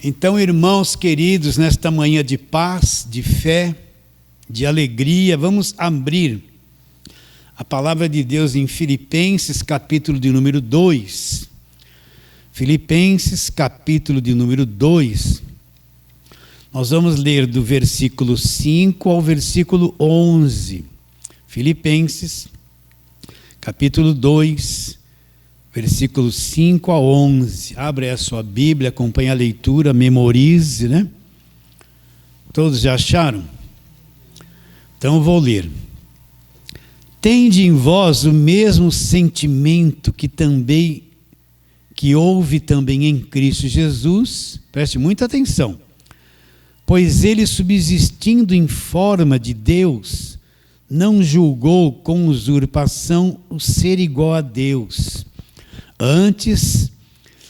Então, irmãos queridos, nesta manhã de paz, de fé, de alegria, vamos abrir a palavra de Deus em Filipenses, capítulo de número 2. Filipenses, capítulo de número 2. Nós vamos ler do versículo 5 ao versículo 11. Filipenses, capítulo 2, versículos 5 a 11. Abre a sua Bíblia, acompanhe a leitura, memorize, né? Todos já acharam? Então eu vou ler. Tende em vós o mesmo sentimento que houve também em Cristo Jesus, preste muita atenção, pois ele, subsistindo em forma de Deus, não julgou com usurpação o ser igual a Deus. Antes,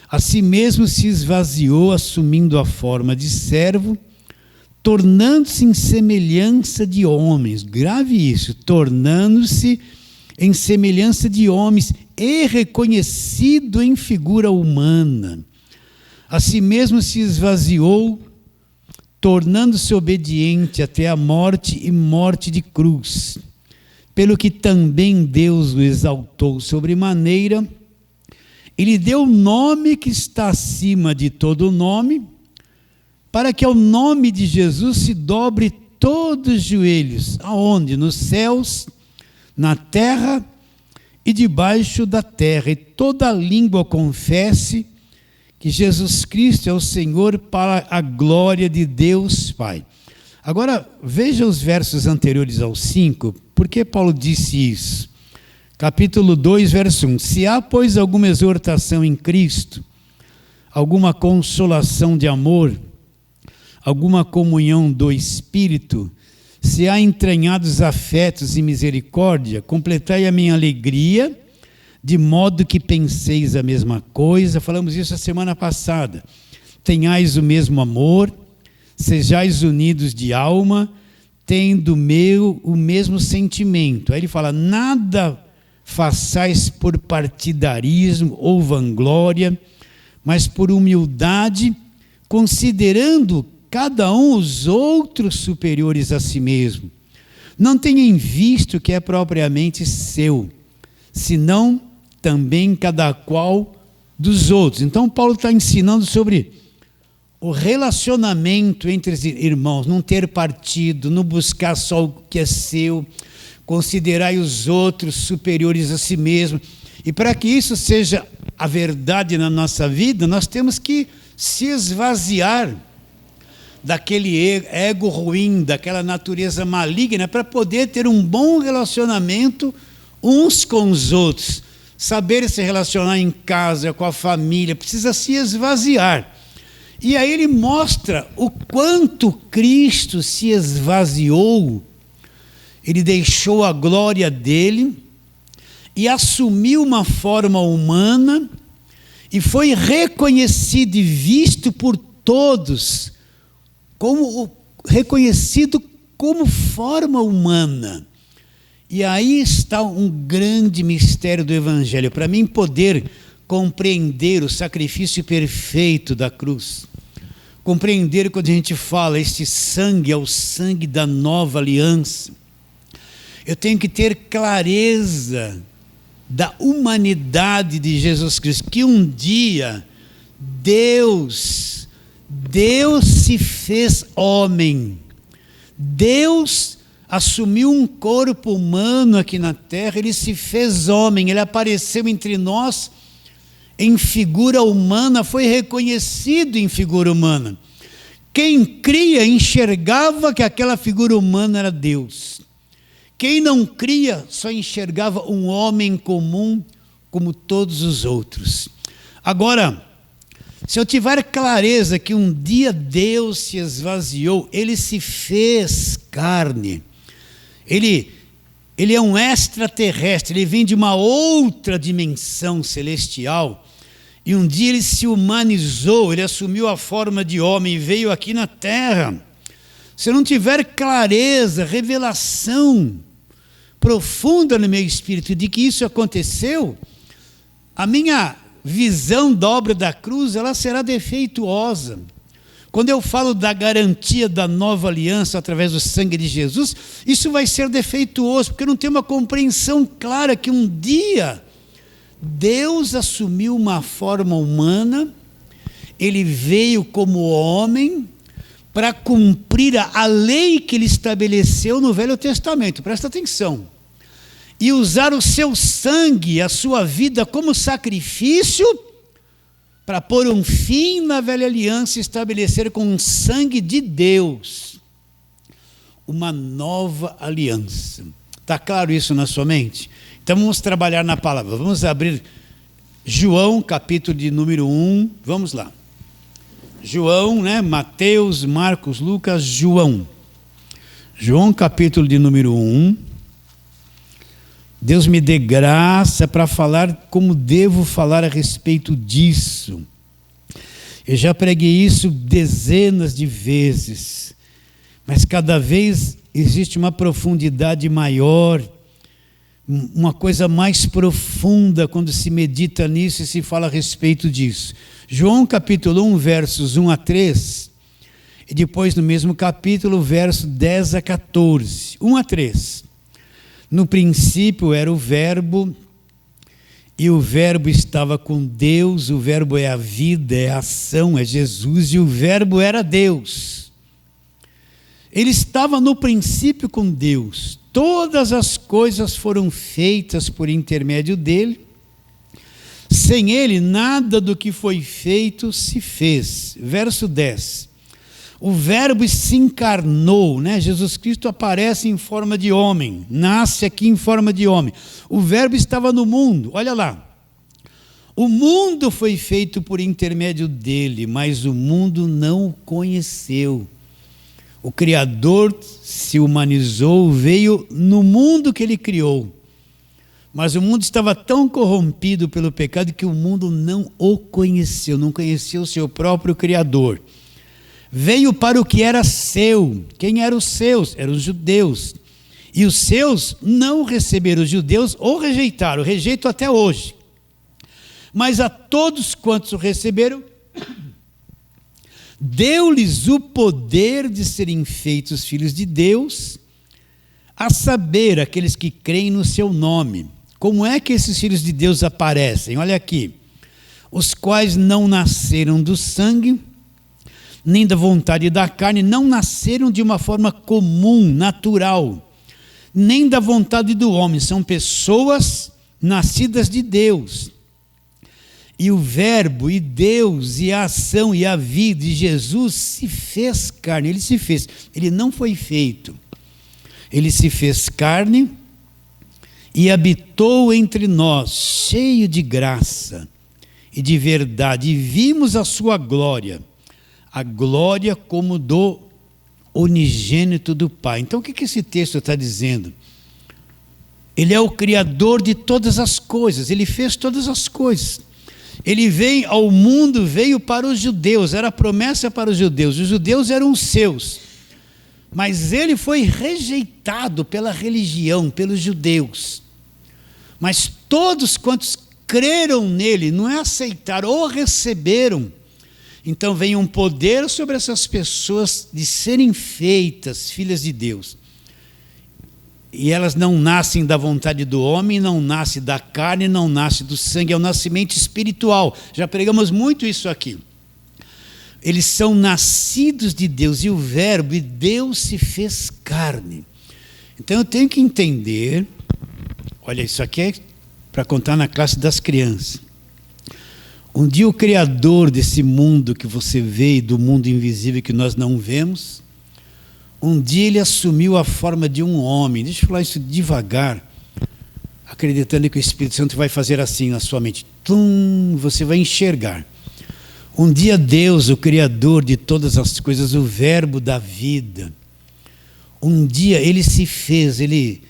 a si mesmo se esvaziou, assumindo a forma de servo, tornando-se em semelhança de homens. Grave isso, tornando-se em semelhança de homens e reconhecido em figura humana. A si mesmo se esvaziou, tornando-se obediente até a morte e morte de cruz. Pelo que também Deus o exaltou sobremaneira, e lhe deu o nome que está acima de todo nome, para que ao nome de Jesus se dobre todos os joelhos, aonde? Nos céus, na terra e debaixo da terra, e toda língua confesse que Jesus Cristo é o Senhor, para a glória de Deus Pai. Agora, veja os versos anteriores ao 5, por que Paulo disse isso? Capítulo 2, verso 1. Se há, pois, alguma exortação em Cristo, alguma consolação de amor, alguma comunhão do Espírito, se há entranhados afetos e misericórdia, completai a minha alegria, de modo que penseis a mesma coisa. Falamos isso a semana passada. Tenhais o mesmo amor, sejais unidos de alma, tendo o mesmo sentimento. Aí ele fala, nada façais por partidarismo ou vanglória, mas por humildade, considerando cada um os outros superiores a si mesmo. Não tenham visto o que é propriamente seu, senão também cada qual dos outros. Então Paulo está ensinando sobre o relacionamento entre os irmãos, não ter partido, não buscar só o que é seu, considerai os outros superiores a si mesmo. E para que isso seja a verdade na nossa vida, nós temos que se esvaziar daquele ego ruim, daquela natureza maligna, para poder ter um bom relacionamento uns com os outros. Saber se relacionar em casa, com a família, precisa se esvaziar. E aí ele mostra o quanto Cristo se esvaziou. Ele deixou a glória dele e assumiu uma forma humana e foi reconhecido e visto por todos, reconhecido como forma humana. E aí está um grande mistério do Evangelho, para mim poder compreender o sacrifício perfeito da cruz, compreender quando a gente fala, este sangue é o sangue da nova aliança. Eu tenho que ter clareza da humanidade de Jesus Cristo, que um dia Deus se fez homem, Deus assumiu um corpo humano aqui na terra, ele se fez homem, ele apareceu entre nós em figura humana, foi reconhecido em figura humana. Quem cria enxergava que aquela figura humana era Deus. Quem não cria só enxergava um homem comum como todos os outros. Agora, se eu tiver clareza que um dia Deus se esvaziou, ele se fez carne. Ele é um extraterrestre, ele vem de uma outra dimensão celestial. E um dia ele se humanizou, ele assumiu a forma de homem e veio aqui na terra. Se eu não tiver clareza, revelação profunda no meu espírito de que isso aconteceu, a minha visão da obra da cruz, ela será defeituosa. Quando eu falo da garantia da nova aliança através do sangue de Jesus, isso vai ser defeituoso, porque não tem uma compreensão clara que um dia Deus assumiu uma forma humana, ele veio como homem para cumprir a lei que ele estabeleceu no Velho Testamento, presta atenção, e usar o seu sangue, a sua vida como sacrifício, para pôr um fim na velha aliança e estabelecer com o sangue de Deus uma nova aliança. Está claro isso na sua mente? Então vamos trabalhar na palavra. Vamos abrir João, capítulo de número 1. Vamos lá. João, Mateus, Marcos, Lucas, João. João, capítulo de número 1. Deus me dê graça para falar como devo falar a respeito disso. Eu já preguei isso dezenas de vezes, mas cada vez existe uma profundidade maior, uma coisa mais profunda quando se medita nisso e se fala a respeito disso. João capítulo 1, versos 1 a 3, e depois no mesmo capítulo, verso 10 a 14. 1 a 3. No princípio era o Verbo, e o Verbo estava com Deus, o Verbo é a vida, é a ação, é Jesus, e o Verbo era Deus. Ele estava no princípio com Deus, todas as coisas foram feitas por intermédio dele, sem ele nada do que foi feito se fez. Verso 10. O Verbo se encarnou, Jesus Cristo aparece em forma de homem, nasce aqui em forma de homem. O Verbo estava no mundo, olha lá. O mundo foi feito por intermédio dele, mas o mundo não o conheceu. O Criador se humanizou, veio no mundo que ele criou. Mas o mundo estava tão corrompido pelo pecado que o mundo não o conheceu, não conheceu o seu próprio Criador. Veio para o que era seu. Quem eram os seus? Eram os judeus. E os seus não receberam, os judeus ou rejeitaram, rejeito até hoje. Mas a todos quantos o receberam, deu-lhes o poder de serem feitos filhos de Deus, a saber, aqueles que creem no seu nome. Como é que esses filhos de Deus aparecem? Olha aqui. Os quais não nasceram do sangue, nem da vontade da carne, não nasceram de uma forma comum, natural, nem da vontade do homem, são pessoas nascidas de Deus. E o Verbo, e Deus, e a ação, e a vida, e Jesus se fez carne, ele se fez, ele não foi feito, ele se fez carne e habitou entre nós, cheio de graça e de verdade, e vimos a sua glória, a glória como do unigênito do Pai. Então o que esse texto está dizendo? Ele é o Criador de todas as coisas, ele fez todas as coisas. Ele veio ao mundo, veio para os judeus, era a promessa para os judeus eram os seus, mas ele foi rejeitado pela religião, pelos judeus. Mas todos quantos creram nele, não é aceitaram ou receberam, então vem um poder sobre essas pessoas de serem feitas filhas de Deus. E elas não nascem da vontade do homem, não nascem da carne, não nascem do sangue, é o nascimento espiritual. Já pregamos muito isso aqui. Eles são nascidos de Deus, e o Verbo, e Deus se fez carne. Então eu tenho que entender, olha, isso aqui é para contar na classe das crianças. Um dia o Criador desse mundo que você vê e do mundo invisível que nós não vemos, um dia ele assumiu a forma de um homem. Deixa eu falar isso devagar, acreditando que o Espírito Santo vai fazer assim na sua mente. Tum, você vai enxergar. Um dia Deus, o Criador de todas as coisas, o Verbo da vida, um dia ele se fez, ele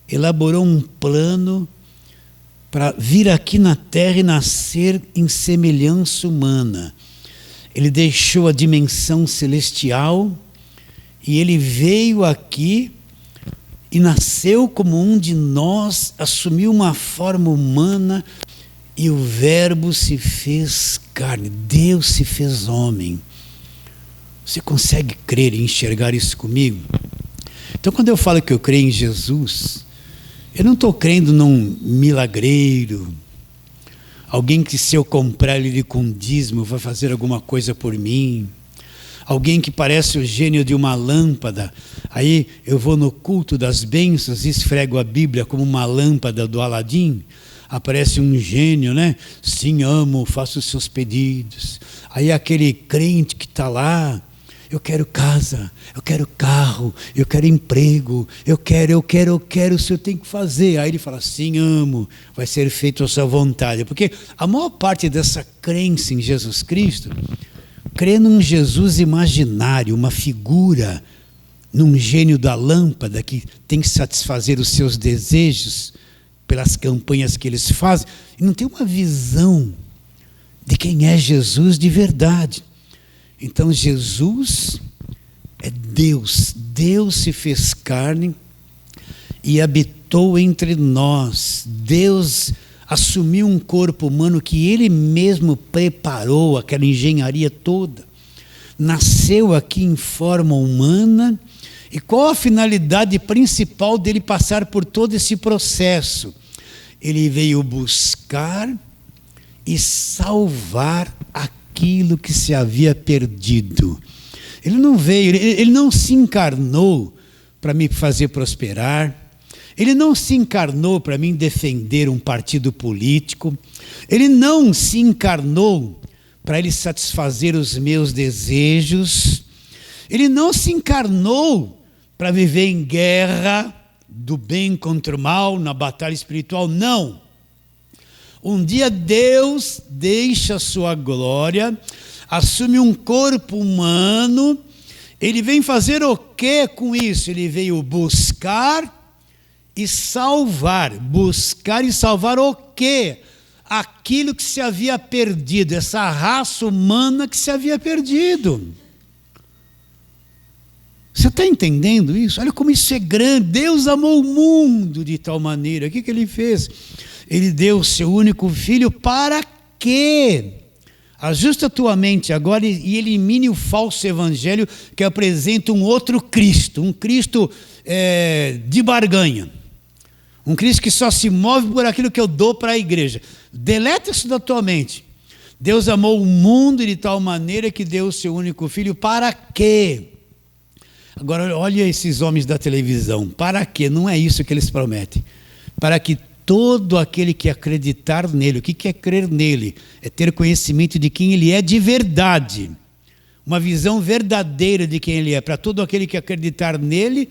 elaborou um plano para vir aqui na terra e nascer em semelhança humana. Ele deixou a dimensão celestial e ele veio aqui e nasceu como um de nós, assumiu uma forma humana, e o Verbo se fez carne, Deus se fez homem. Você consegue crer e enxergar isso comigo? Então, quando eu falo que eu creio em Jesus, eu não estou crendo num milagreiro, alguém que se eu comprar ele com dízimo vai fazer alguma coisa por mim, alguém que parece o gênio de uma lâmpada, aí eu vou no culto das bênçãos e esfrego a Bíblia como uma lâmpada do Aladim, aparece um gênio, né? Sim, amo, faço os seus pedidos. Aí aquele crente que está lá, eu quero casa, eu quero carro, eu quero emprego, eu quero, o senhor tem que fazer. Aí ele fala, sim, amo, vai ser feito a sua vontade. Porque a maior parte dessa crença em Jesus Cristo, crê num Jesus imaginário, uma figura, num gênio da lâmpada que tem que satisfazer os seus desejos pelas campanhas que eles fazem, e não tem uma visão de quem é Jesus de verdade. Então Jesus é Deus, Deus se fez carne e habitou entre nós. Deus assumiu um corpo humano que Ele mesmo preparou, aquela engenharia toda. Nasceu aqui em forma humana. E qual a finalidade principal dele passar por todo esse processo? Ele veio buscar e salvar aquilo que se havia perdido. Ele não veio, ele não se encarnou para me fazer prosperar, ele não se encarnou para mim defender um partido político, ele não se encarnou para ele satisfazer os meus desejos, ele não se encarnou para viver em guerra do bem contra o mal, na batalha espiritual, não. Um dia Deus deixa a sua glória, assume um corpo humano, ele vem fazer o que com isso? Ele veio buscar e salvar. Buscar e salvar o quê? Aquilo que se havia perdido, essa raça humana que se havia perdido. Você está entendendo isso? Olha como isso é grande. Deus amou o mundo de tal maneira. O que ele fez? Ele deu o seu único filho para quê? Ajusta a tua mente agora e elimine o falso evangelho que apresenta um outro Cristo, um Cristo de barganha, um Cristo que só se move por aquilo que eu dou para a igreja. Deleta isso da tua mente. Deus amou o mundo de tal maneira que deu o seu único filho para quê? Agora olha esses homens da televisão, para quê? Não é isso que eles prometem. Para que todo aquele que acreditar nele, o que é crer nele? É ter conhecimento de quem ele é de verdade. Uma visão verdadeira de quem ele é. Para todo aquele que acreditar nele,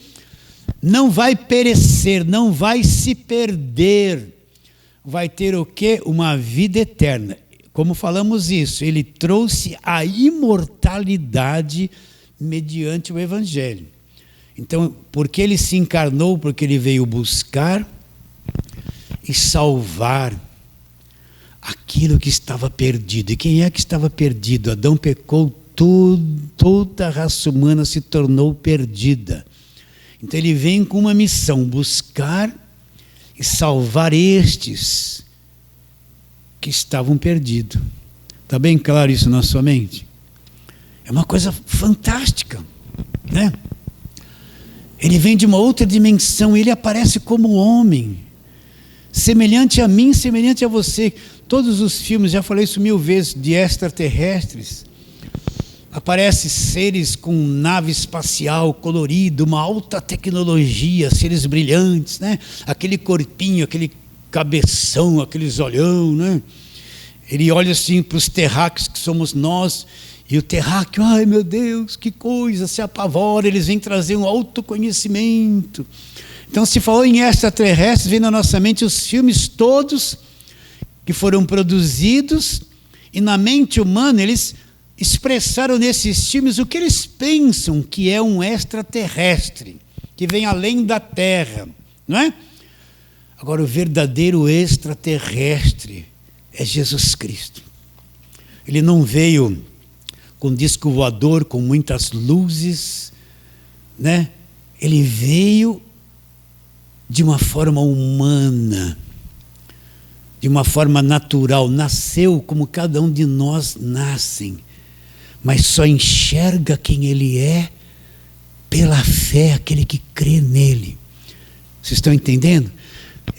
não vai perecer, não vai se perder. Vai ter o quê? Uma vida eterna. Como falamos isso, ele trouxe a imortalidade mediante o evangelho. Então, porque ele se encarnou, porque ele veio buscar e salvar aquilo que estava perdido. E quem é que estava perdido? Adão pecou, toda a raça humana se tornou perdida. Então ele vem com uma missão, buscar e salvar estes que estavam perdidos. Está bem claro isso na sua mente? É uma coisa fantástica, né? Ele vem de uma outra dimensão, ele aparece como homem, semelhante a mim, semelhante a você. Todos os filmes, já falei isso 1000 vezes, de extraterrestres, aparecem seres com nave espacial colorida, uma alta tecnologia, seres brilhantes, né? Aquele corpinho, aquele cabeção, aqueles olhão, né? Ele olha assim para os terráqueos que somos nós, e o terráqueo, ai meu Deus, que coisa, se apavora, eles vêm trazer um autoconhecimento. Então, se falou em extraterrestres, vem na nossa mente os filmes todos que foram produzidos, e na mente humana eles expressaram nesses filmes o que eles pensam que é um extraterrestre, que vem além da Terra, não é? Agora, o verdadeiro extraterrestre é Jesus Cristo. Ele não veio com disco voador, com muitas luzes, né? Ele veio de uma forma humana, de uma forma natural, nasceu como cada um de nós nascem, mas só enxerga quem ele é pela fé, aquele que crê nele. Vocês estão entendendo?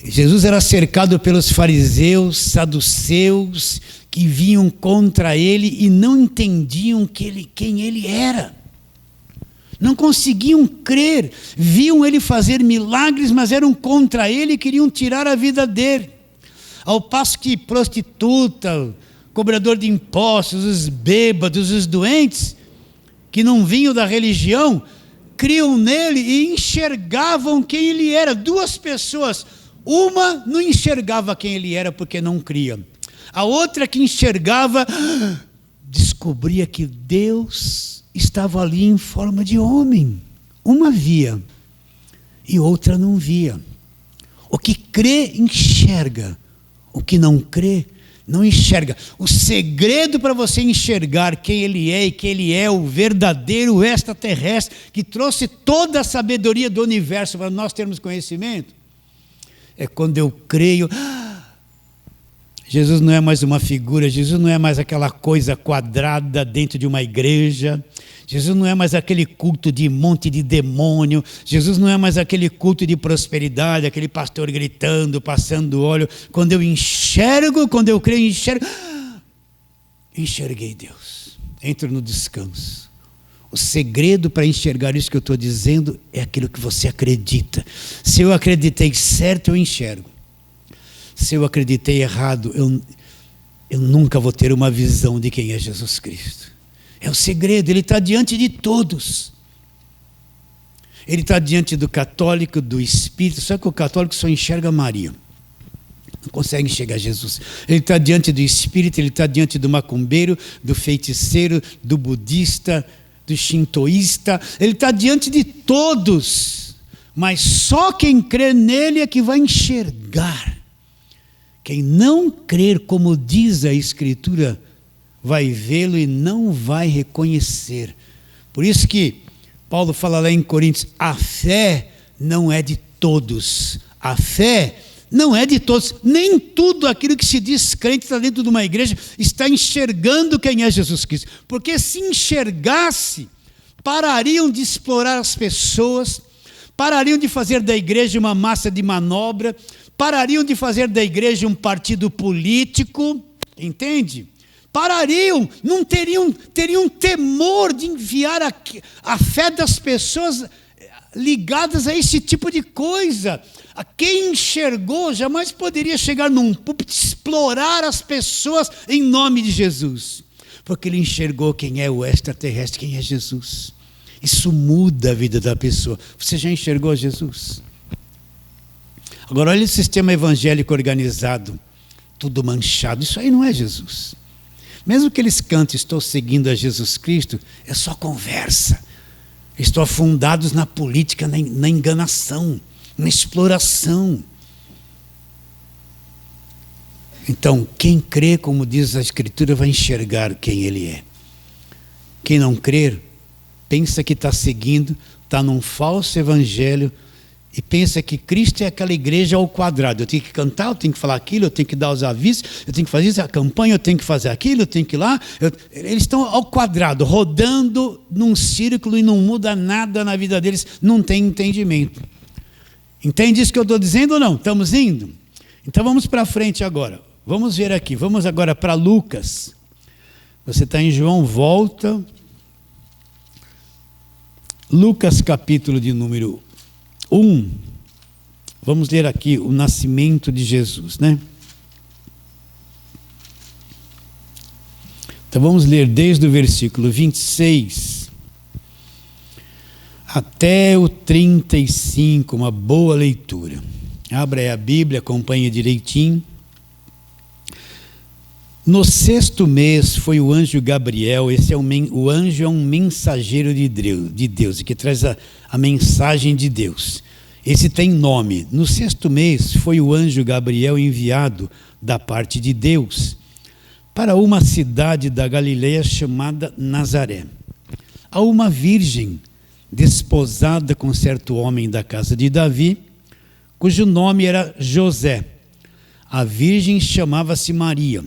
Jesus era cercado pelos fariseus, saduceus, que vinham contra ele e não entendiam quem ele era. Não conseguiam crer, viam ele fazer milagres, mas eram contra ele e queriam tirar a vida dele. Ao passo que prostituta, cobrador de impostos, os bêbados, os doentes, que não vinham da religião, criam nele e enxergavam quem ele era. Duas pessoas, uma não enxergava quem ele era porque não cria. A outra que enxergava, descobria que Deus estava ali em forma de homem. Uma via e outra não via. O que crê, enxerga. O que não crê, não enxerga. O segredo para você enxergar quem ele é e que ele é o verdadeiro extraterrestre que trouxe toda a sabedoria do universo para nós termos conhecimento, é quando eu creio. Jesus não é mais uma figura, Jesus não é mais aquela coisa quadrada dentro de uma igreja, Jesus não é mais aquele culto de monte de demônio, Jesus não é mais aquele culto de prosperidade, aquele pastor gritando, passando óleo. Quando eu enxergo, quando eu creio, enxerguei Deus, entro no descanso. O segredo para enxergar isso que eu estou dizendo é aquilo que você acredita. Se eu acreditei certo, eu enxergo. Se eu acreditei errado, eu nunca vou ter uma visão de quem é Jesus Cristo. É o segredo, ele está diante de todos. Ele está diante do católico, do espírito, só que o católico só enxerga Maria. Não consegue enxergar Jesus. Ele está diante do espírito, ele está diante do macumbeiro, do feiticeiro, do budista, do shintoísta. Ele está diante de todos. Mas só quem crê nele é que vai enxergar. Quem não crer, como diz a Escritura, vai vê-lo e não vai reconhecer. Por isso que Paulo fala lá em Coríntios, a fé não é de todos. A fé não é de todos. Nem tudo aquilo que se diz crente está dentro de uma igreja está enxergando quem é Jesus Cristo. Porque se enxergasse, parariam de explorar as pessoas, parariam de fazer da igreja uma massa de manobra, parariam de fazer da igreja um partido político, entende? Parariam, não teriam temor de enviar a fé das pessoas ligadas a esse tipo de coisa. A quem enxergou jamais poderia chegar num púlpito e explorar as pessoas em nome de Jesus, porque ele enxergou quem é o extraterrestre, quem é Jesus. Isso muda a vida da pessoa. Você já enxergou Jesus? Agora olha o sistema evangélico organizado, tudo manchado. Isso aí não é Jesus. Mesmo que eles cantem, estou seguindo a Jesus Cristo, é só conversa. Estão afundados na política, na enganação, na exploração. Então, quem crê, como diz a Escritura, vai enxergar quem ele é. Quem não crer, pensa que está seguindo, está num falso evangelho, e pensa que Cristo é aquela igreja ao quadrado. Eu tenho que cantar, eu tenho que falar aquilo, eu tenho que dar os avisos, eu tenho que fazer isso, a campanha, eu tenho que fazer aquilo, eu tenho que ir lá. Eles estão ao quadrado, rodando num círculo e não muda nada na vida deles, não tem entendimento. Entende isso que eu estou dizendo ou não? Estamos indo? Então vamos para frente agora. Vamos ver aqui, vamos agora para Lucas. Você está em João, volta. Lucas capítulo de número 1, vamos ler aqui o nascimento de Jesus, né? Então vamos ler desde o versículo 26 até o 35, uma boa leitura. Abra aí a Bíblia, acompanhe direitinho. No 6º mês foi o anjo Gabriel. O anjo é um mensageiro de Deus, que traz a mensagem de Deus. Esse tem nome. No 6º mês foi o anjo Gabriel enviado da parte de Deus para uma cidade da Galileia chamada Nazaré, a uma virgem desposada com certo homem da casa de Davi, cujo nome era José. A virgem chamava-se Maria.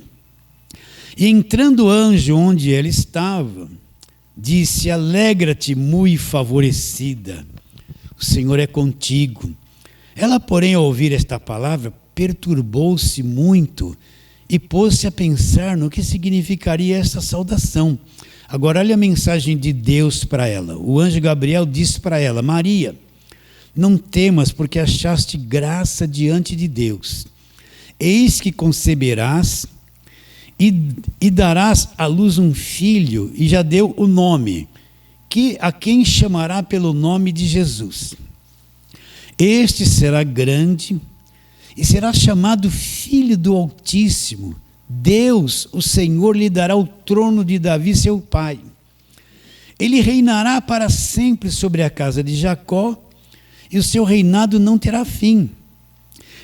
E entrando o anjo onde ela estava, disse: alegra-te, muito favorecida, o Senhor é contigo. Ela, porém, ao ouvir esta palavra, perturbou-se muito e pôs-se a pensar no que significaria essa saudação. Agora, olha a mensagem de Deus para ela. O anjo Gabriel disse para ela: Maria, não temas, porque achaste graça diante de Deus. Eis que conceberás e darás à luz um filho, e já deu o nome, a quem chamará pelo nome de Jesus. Este será grande e será chamado Filho do Altíssimo. Deus, o Senhor, lhe dará o trono de Davi, seu pai. Ele reinará para sempre sobre a casa de Jacó, e o seu reinado não terá fim.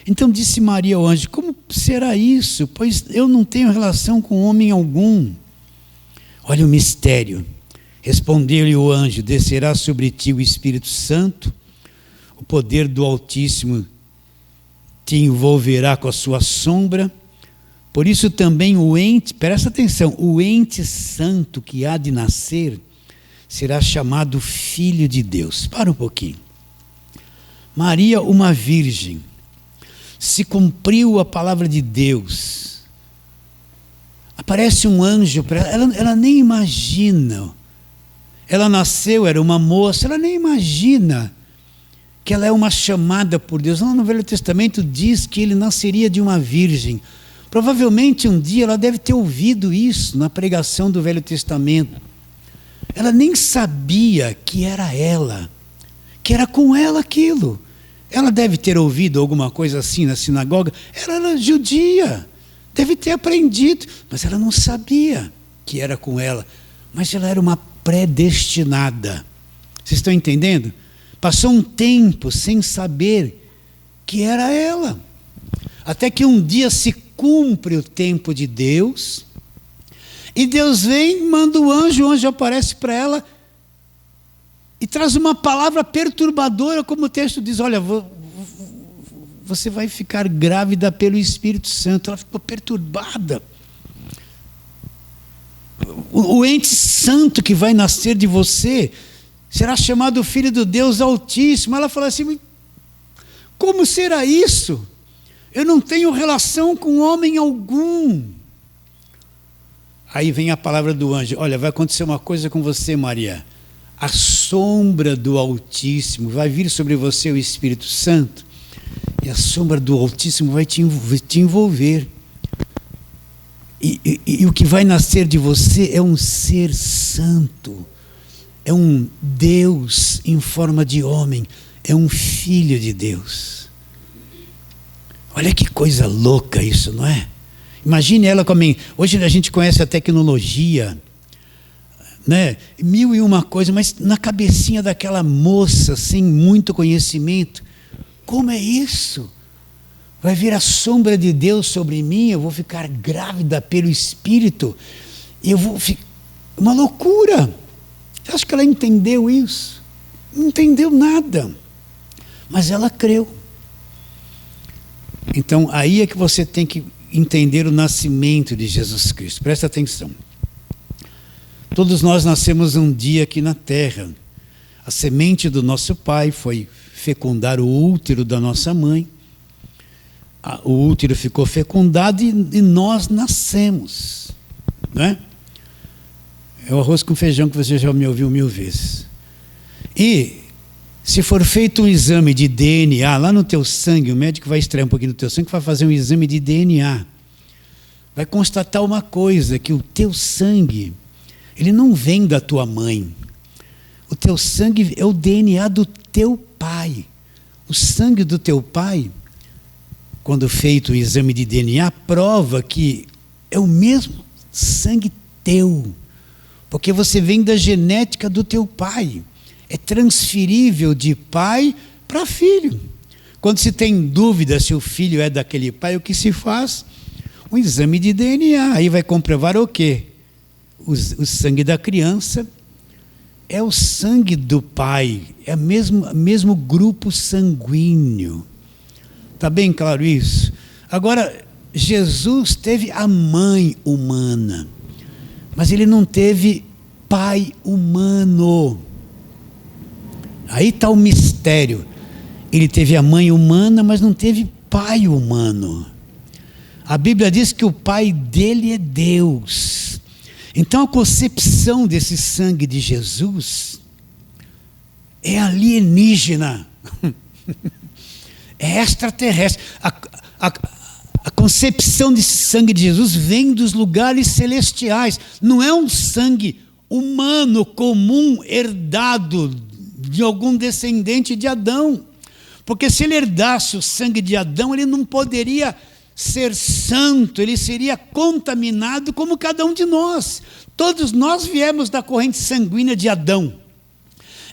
Então disse Maria ao anjo: como será isso? Pois eu não tenho relação com homem algum. Olha o mistério. Respondeu-lhe o anjo: descerá sobre ti o Espírito Santo, o poder do Altíssimo te envolverá com a sua sombra. Por isso também presta atenção, o ente santo que há de nascer será chamado Filho de Deus. Para um pouquinho. Maria, uma virgem, se cumpriu a palavra de Deus. Aparece um anjo para ela, ela nem imagina. Ela nasceu, era uma moça, ela nem imagina que ela é uma chamada por Deus. Lá no Velho Testamento diz que ele nasceria de uma virgem. Provavelmente um dia ela deve ter ouvido isso na pregação do Velho Testamento. Ela nem sabia que era ela, que era com ela aquilo. Ela deve ter ouvido alguma coisa assim na sinagoga. Ela era judia, deve ter aprendido, mas ela não sabia que era com ela. Mas ela era uma predestinada. Vocês estão entendendo? Passou um tempo sem saber que era ela. Até que um dia se cumpre o tempo de Deus, e Deus vem, manda o anjo aparece para ela e traz uma palavra perturbadora, como o texto diz: olha, você vai ficar grávida pelo Espírito Santo. Ela ficou perturbada. O ente santo que vai nascer de você será chamado Filho do Deus Altíssimo. Ela falou assim: como será isso? Eu não tenho relação com homem algum. Aí vem a palavra do anjo: olha, vai acontecer uma coisa com você, Maria. A sombra do Altíssimo, vai vir sobre você o Espírito Santo, e a sombra do Altíssimo vai te envolver. E o que vai nascer de você é um ser santo, é um Deus em forma de homem, é um Filho de Deus. Olha que coisa louca isso, não é? Imagine ela como... Hoje a gente conhece a tecnologia, né? 1001 coisas, mas na cabecinha daquela moça, sem muito conhecimento, como é isso? Vai vir a sombra de Deus sobre mim, eu vou ficar grávida pelo Espírito, eu vou ficar... Uma loucura! Você acha que ela entendeu isso? Não entendeu nada. Mas ela creu. Então, aí é que você tem que entender o nascimento de Jesus Cristo. Presta atenção. Todos nós nascemos um dia aqui na terra. A semente do nosso pai foi fecundar o útero da nossa mãe. O útero ficou fecundado e nós nascemos. Não é? É o arroz com feijão que você já me ouviu 1000 vezes. E se for feito um exame de DNA lá no teu sangue, o médico vai extrair um pouquinho do teu sangue, vai fazer um exame de DNA. Vai constatar uma coisa, que o teu sangue, ele não vem da tua mãe. O teu sangue é o DNA do teu pai. O sangue do teu pai, quando feito o exame de DNA, prova que é o mesmo sangue teu. Porque você vem da genética do teu pai. É transferível de pai para filho. Quando se tem dúvida se o filho é daquele pai, o que se faz? Um exame de DNA. Aí vai comprovar o quê? O sangue da criança é o sangue do pai. É o mesmo grupo sanguíneo. Está bem claro isso? Agora, Jesus teve a mãe humana, mas ele não teve pai humano. Aí está o mistério. Ele teve a mãe humana, mas não teve pai humano. A Bíblia diz que o pai dele é Deus. Então a concepção desse sangue de Jesus é alienígena, é extraterrestre. A concepção desse sangue de Jesus vem dos lugares celestiais. Não é um sangue humano comum herdado de algum descendente de Adão. Porque se ele herdasse o sangue de Adão, ele não poderia ser santo, ele seria contaminado como cada um de nós. Todos nós viemos da corrente sanguínea de Adão.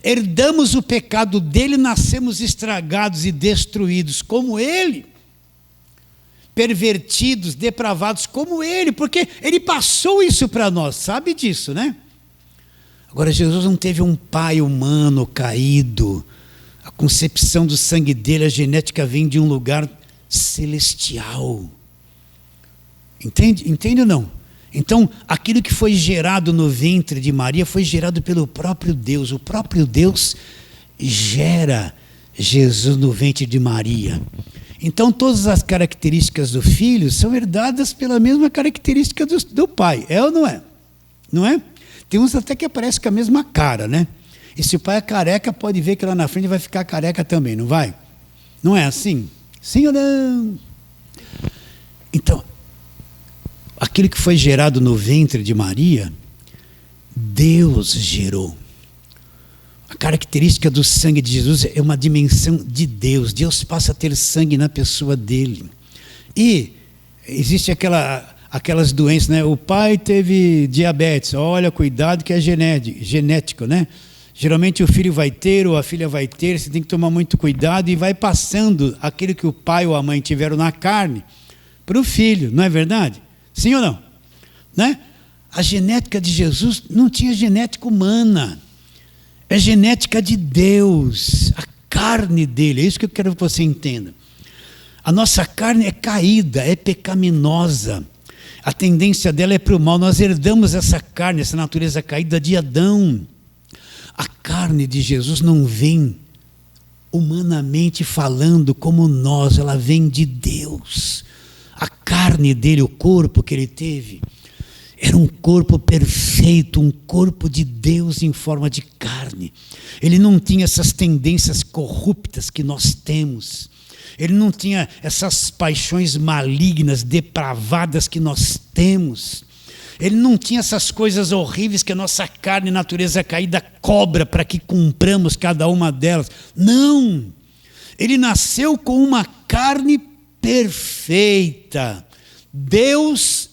Herdamos o pecado dele, nascemos estragados e destruídos como ele. Pervertidos, depravados como ele, porque ele passou isso para nós, sabe disso, né? Agora, Jesus não teve um pai humano caído. A concepção do sangue dele, a genética vem de um lugar celestial. Entende ou não? Então, aquilo que foi gerado no ventre de Maria foi gerado pelo próprio Deus. O próprio Deus gera Jesus no ventre de Maria. Então, todas as características do filho são herdadas pela mesma característica do pai. É ou não é? Não é? Tem uns até que aparecem com a mesma cara, né? E se o pai é careca, pode ver que lá na frente vai ficar careca também, não vai? Não é assim? Sim ou não? Então, aquilo que foi gerado no ventre de Maria, Deus gerou. A característica do sangue de Jesus é uma dimensão de Deus. Deus passa a ter sangue na pessoa dele. E existe aquelas doenças, né? O pai teve diabetes, olha, cuidado que é genético, né? Geralmente o filho vai ter ou a filha vai ter, você tem que tomar muito cuidado e vai passando aquilo que o pai ou a mãe tiveram na carne para o filho, não é verdade? Sim ou não? Né? A genética de Jesus não tinha genética humana, é genética de Deus, a carne dele, é isso que eu quero que você entenda. A nossa carne é caída, é pecaminosa, a tendência dela é para o mal, nós herdamos essa carne, essa natureza caída de Adão. A carne de Jesus não vem humanamente falando como nós, ela vem de Deus. A carne dele, o corpo que ele teve, era um corpo perfeito, um corpo de Deus em forma de carne. Ele não tinha essas tendências corruptas que nós temos. Ele não tinha essas paixões malignas, depravadas que nós temos. Ele não tinha essas coisas horríveis que a nossa carne e natureza caída cobra para que cumpramos cada uma delas. Não! Ele nasceu com uma carne perfeita. Deus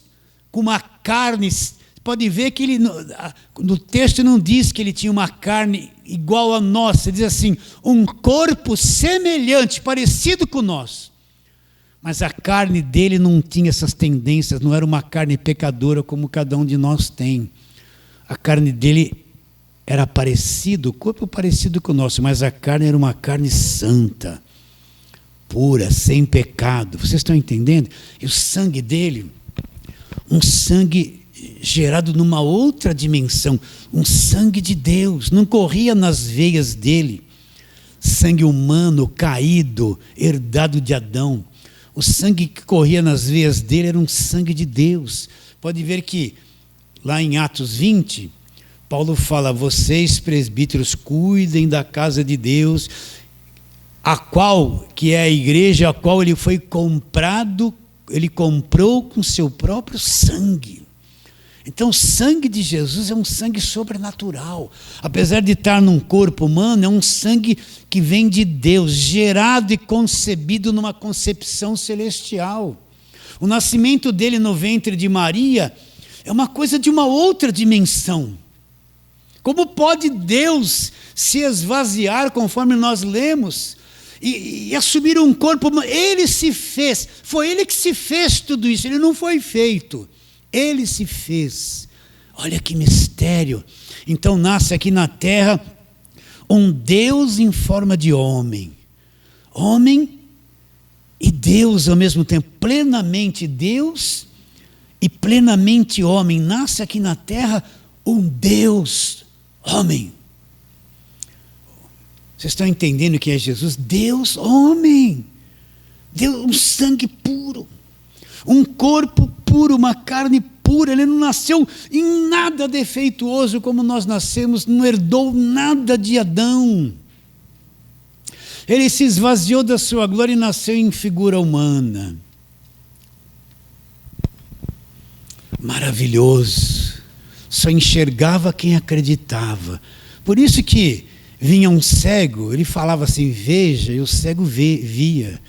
com uma carne, pode ver que ele, no texto não diz que ele tinha uma carne igual a nossa, diz assim, um corpo semelhante, parecido com o nosso. Mas a carne dele não tinha essas tendências, não era uma carne pecadora como cada um de nós tem. A carne dele era parecida, o corpo parecido com o nosso, mas a carne era uma carne santa, pura, sem pecado. Vocês estão entendendo? E o sangue dele, um sangue gerado numa outra dimensão, um sangue de Deus, não corria nas veias dele, sangue humano, caído, herdado de Adão. O sangue que corria nas veias dele era um sangue de Deus. Pode ver que lá em Atos 20, Paulo fala, vocês presbíteros cuidem da casa de Deus, a qual, que é a igreja, a qual ele foi comprado, ele comprou com seu próprio sangue. Então o sangue de Jesus é um sangue sobrenatural. Apesar de estar num corpo humano, é um sangue que vem de Deus, gerado e concebido numa concepção celestial. O nascimento dele no ventre de Maria é uma coisa de uma outra dimensão. Como pode Deus se esvaziar, conforme nós lemos, e assumir um corpo humano? Ele se fez, foi ele que se fez tudo isso, ele não foi feito. Ele se fez. Olha que mistério. Então nasce aqui na terra um Deus em forma de homem. Homem e Deus ao mesmo tempo. Plenamente Deus e plenamente homem. Nasce aqui na terra um Deus homem. Vocês estão entendendo que é Jesus? Deus homem. Deus, um sangue puro, um corpo puro, uma carne pura. Ele não nasceu em nada defeituoso como nós nascemos, não herdou nada de Adão. Ele se esvaziou da sua glória e nasceu em figura humana. Maravilhoso. Só enxergava quem acreditava. Por isso que vinha um cego, ele falava assim, veja, e o cego via.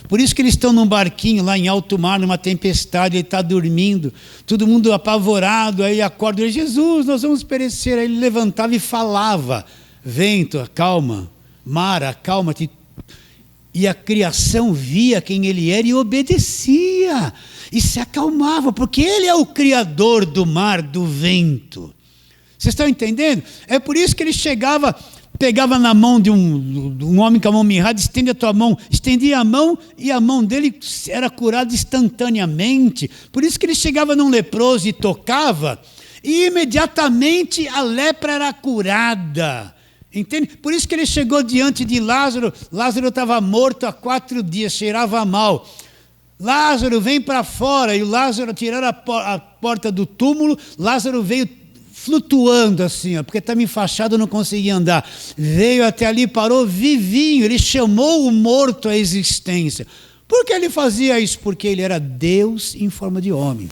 Por isso que eles estão num barquinho lá em alto mar, numa tempestade, ele está dormindo, todo mundo apavorado, aí acorda, ele, Jesus, nós vamos perecer. Aí ele levantava e falava, vento, acalma, mar, acalma-te. E a criação via quem ele era e obedecia, e se acalmava, porque ele é o criador do mar, do vento. Vocês estão entendendo? É por isso que ele chegava, pegava na mão de um homem com a mão mirrada, estende a tua mão, estendia a mão e a mão dele era curada instantaneamente. Por isso que ele chegava num leproso e tocava, e imediatamente a lepra era curada. Entende? Por isso que ele chegou diante de Lázaro. Lázaro estava morto há 4 dias, cheirava mal. Lázaro, vem para fora. E o Lázaro, tiraram a porta do túmulo, Lázaro veio flutuando assim, ó, porque estava enfaixado, não conseguia andar. Veio até ali, parou vivinho, ele chamou o morto à existência. Por que ele fazia isso? Porque ele era Deus em forma de homem.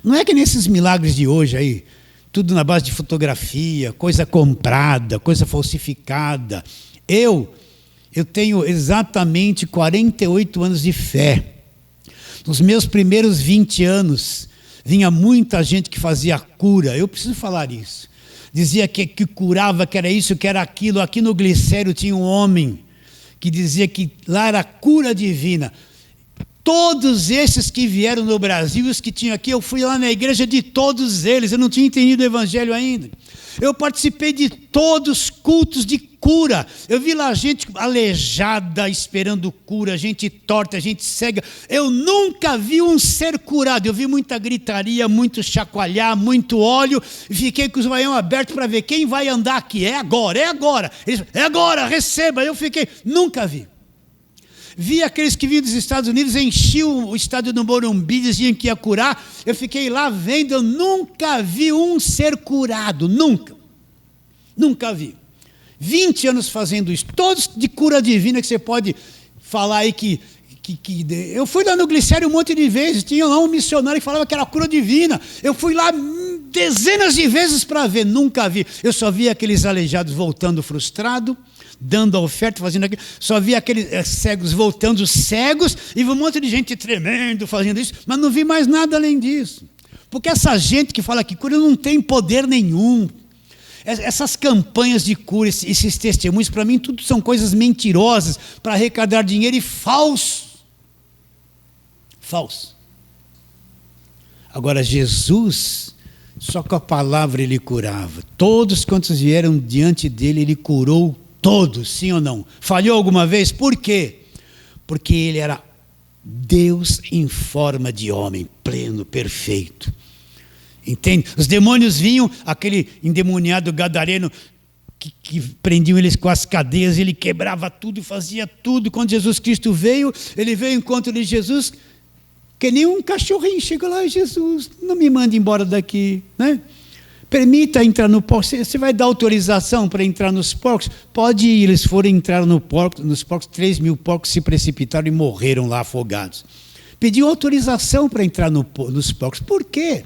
Não é que nesses milagres de hoje aí, tudo na base de fotografia, coisa comprada, coisa falsificada. Eu tenho exatamente 48 anos de fé. Nos meus primeiros 20 anos, vinha muita gente que fazia cura. Eu preciso falar isso. Dizia que curava, que era isso, que era aquilo. Aqui no Glicério tinha um homem que dizia que lá era cura divina. Todos esses que vieram no Brasil, os que tinham aqui, eu fui lá na igreja de todos eles. Eu não tinha entendido o evangelho ainda. Eu participei de todos os cultos de cura. Eu vi lá gente aleijada esperando cura, gente torta, gente cega. Eu nunca vi um ser curado. Eu vi muita gritaria, muito chacoalhar, muito óleo. E fiquei com os olhos abertos para ver quem vai andar aqui. É agora, é agora. Eles, é agora, receba. Eu fiquei, nunca vi. Vi aqueles que vinham dos Estados Unidos, enchiam o estádio do Morumbi, diziam que ia curar. Eu fiquei lá vendo, eu nunca vi um ser curado, nunca. Nunca vi. 20 anos fazendo isso, todos de cura divina que você pode falar aí que eu fui lá no Glicério um monte de vezes, tinha lá um missionário que falava que era cura divina. Eu fui lá dezenas de vezes para ver, nunca vi. Eu só vi aqueles aleijados voltando frustrado, dando a oferta, fazendo aquilo. Só vi aqueles cegos voltando cegos e um monte de gente tremendo fazendo isso, mas não vi mais nada além disso. Porque essa gente que fala que cura não tem poder nenhum. Essas campanhas de cura, esses testemunhos, para mim, tudo são coisas mentirosas para arrecadar dinheiro e falso. Falso. Agora, Jesus, só com a palavra ele curava. Todos quantos vieram diante dele, ele curou todos, sim ou não? Falhou alguma vez? Por quê? Porque ele era Deus em forma de homem, pleno, perfeito. Entende? Os demônios vinham, aquele endemoniado gadareno que prendiam eles com as cadeias, ele quebrava tudo e fazia tudo. Quando Jesus Cristo veio, ele veio ao encontro de Jesus, que nem um cachorrinho, chegou lá, Jesus, não me mande embora daqui, né? Permita entrar no porco. Você vai dar autorização para entrar nos porcos? Pode ir. Eles foram entrar nos porcos, 3.000 porcos se precipitaram e morreram lá afogados. Pediu autorização para entrar nos porcos. Por quê?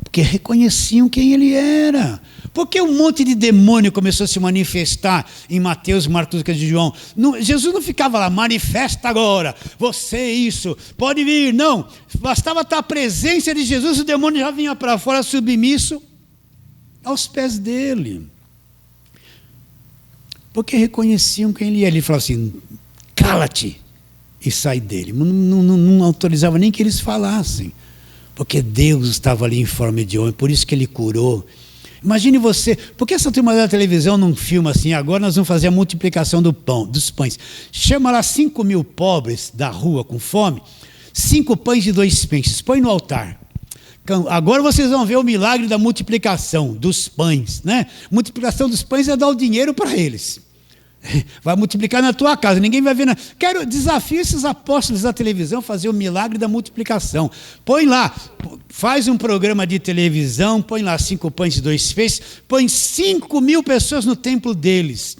Porque reconheciam quem ele era. Porque um monte de demônio começou a se manifestar em Mateus, Marcos e João. Jesus não ficava lá, manifesta agora, você isso, pode vir. Não, bastava estar a presença de Jesus, o demônio já vinha para fora submisso aos pés dele. Porque reconheciam quem ele era. Ele falava assim, cala-te e sai dele. Não autorizava nem que eles falassem. Porque Deus estava ali em forma de homem, por isso que ele curou. Imagine você, por que essa turma da televisão não filma assim? Agora nós vamos fazer a multiplicação dos pães. Chama lá 5.000 pobres da rua com fome, 5 pães e 2 peixes, põe no altar. Agora vocês vão ver o milagre da multiplicação dos pães, né? Multiplicação dos pães é dar o dinheiro para eles. Vai multiplicar na tua casa, ninguém vai ver. Desafio esses apóstolos da televisão a fazer o milagre da multiplicação. Põe lá, faz um programa de televisão, põe lá 5 pães e 2 peixes, põe 5.000 pessoas no templo deles.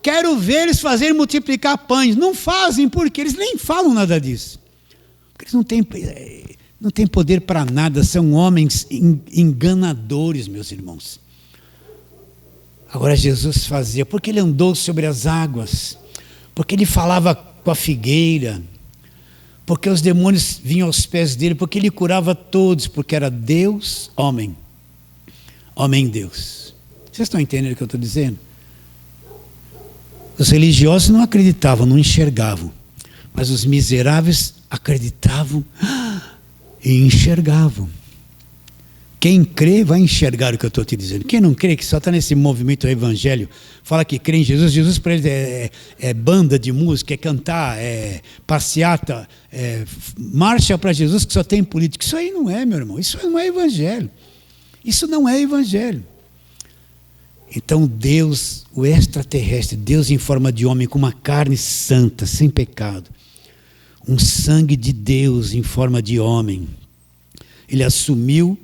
Quero ver eles fazerem multiplicar pães. Não fazem, porque eles nem falam nada disso. Porque eles não têm poder para nada, são homens enganadores, meus irmãos. Agora Jesus fazia, porque ele andou sobre as águas, porque ele falava com a figueira, porque os demônios vinham aos pés dele, porque ele curava todos, porque era Deus, homem. Homem Deus. Vocês estão entendendo o que eu estou dizendo? Os religiosos não acreditavam, não enxergavam, mas os miseráveis acreditavam e enxergavam. Quem crê vai enxergar o que eu estou te dizendo. Quem não crê, que só está nesse movimento do evangelho, fala que crê em Jesus. Jesus para eles é banda de música, é cantar, é passeata, é marcha para Jesus, que só tem política. Isso aí não é, meu irmão. Isso não é evangelho. Isso não é evangelho. Então Deus, o extraterrestre, Deus em forma de homem, com uma carne santa, sem pecado, um sangue de Deus em forma de homem, ele assumiu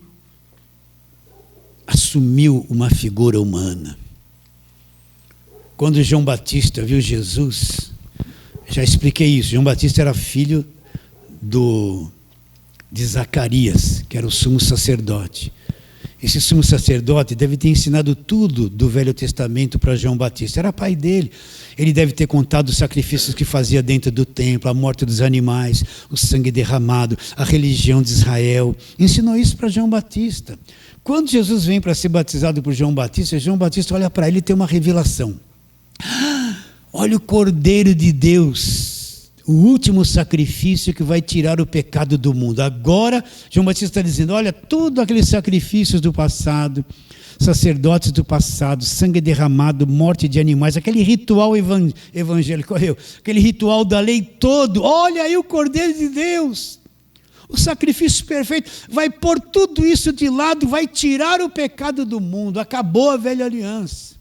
uma figura humana. Quando João Batista viu Jesus, já expliquei isso, João Batista era filho de Zacarias, que era o sumo sacerdote. Esse sumo sacerdote deve ter ensinado tudo do Velho Testamento para João Batista, era pai dele. Ele deve ter contado os sacrifícios que fazia dentro do templo, a morte dos animais, o sangue derramado, a religião de Israel. Ensinou isso para João Batista. Quando Jesus vem para ser batizado por João Batista olha para ele e tem uma revelação. Olha o Cordeiro de Deus, o último sacrifício que vai tirar o pecado do mundo. Agora, João Batista está dizendo, olha, todos aqueles sacrifícios do passado, sacerdotes do passado, sangue derramado, morte de animais, aquele ritual evangélico, aquele ritual da lei todo, olha aí o Cordeiro de Deus. O sacrifício perfeito vai pôr tudo isso de lado, vai tirar o pecado do mundo. Acabou a velha aliança.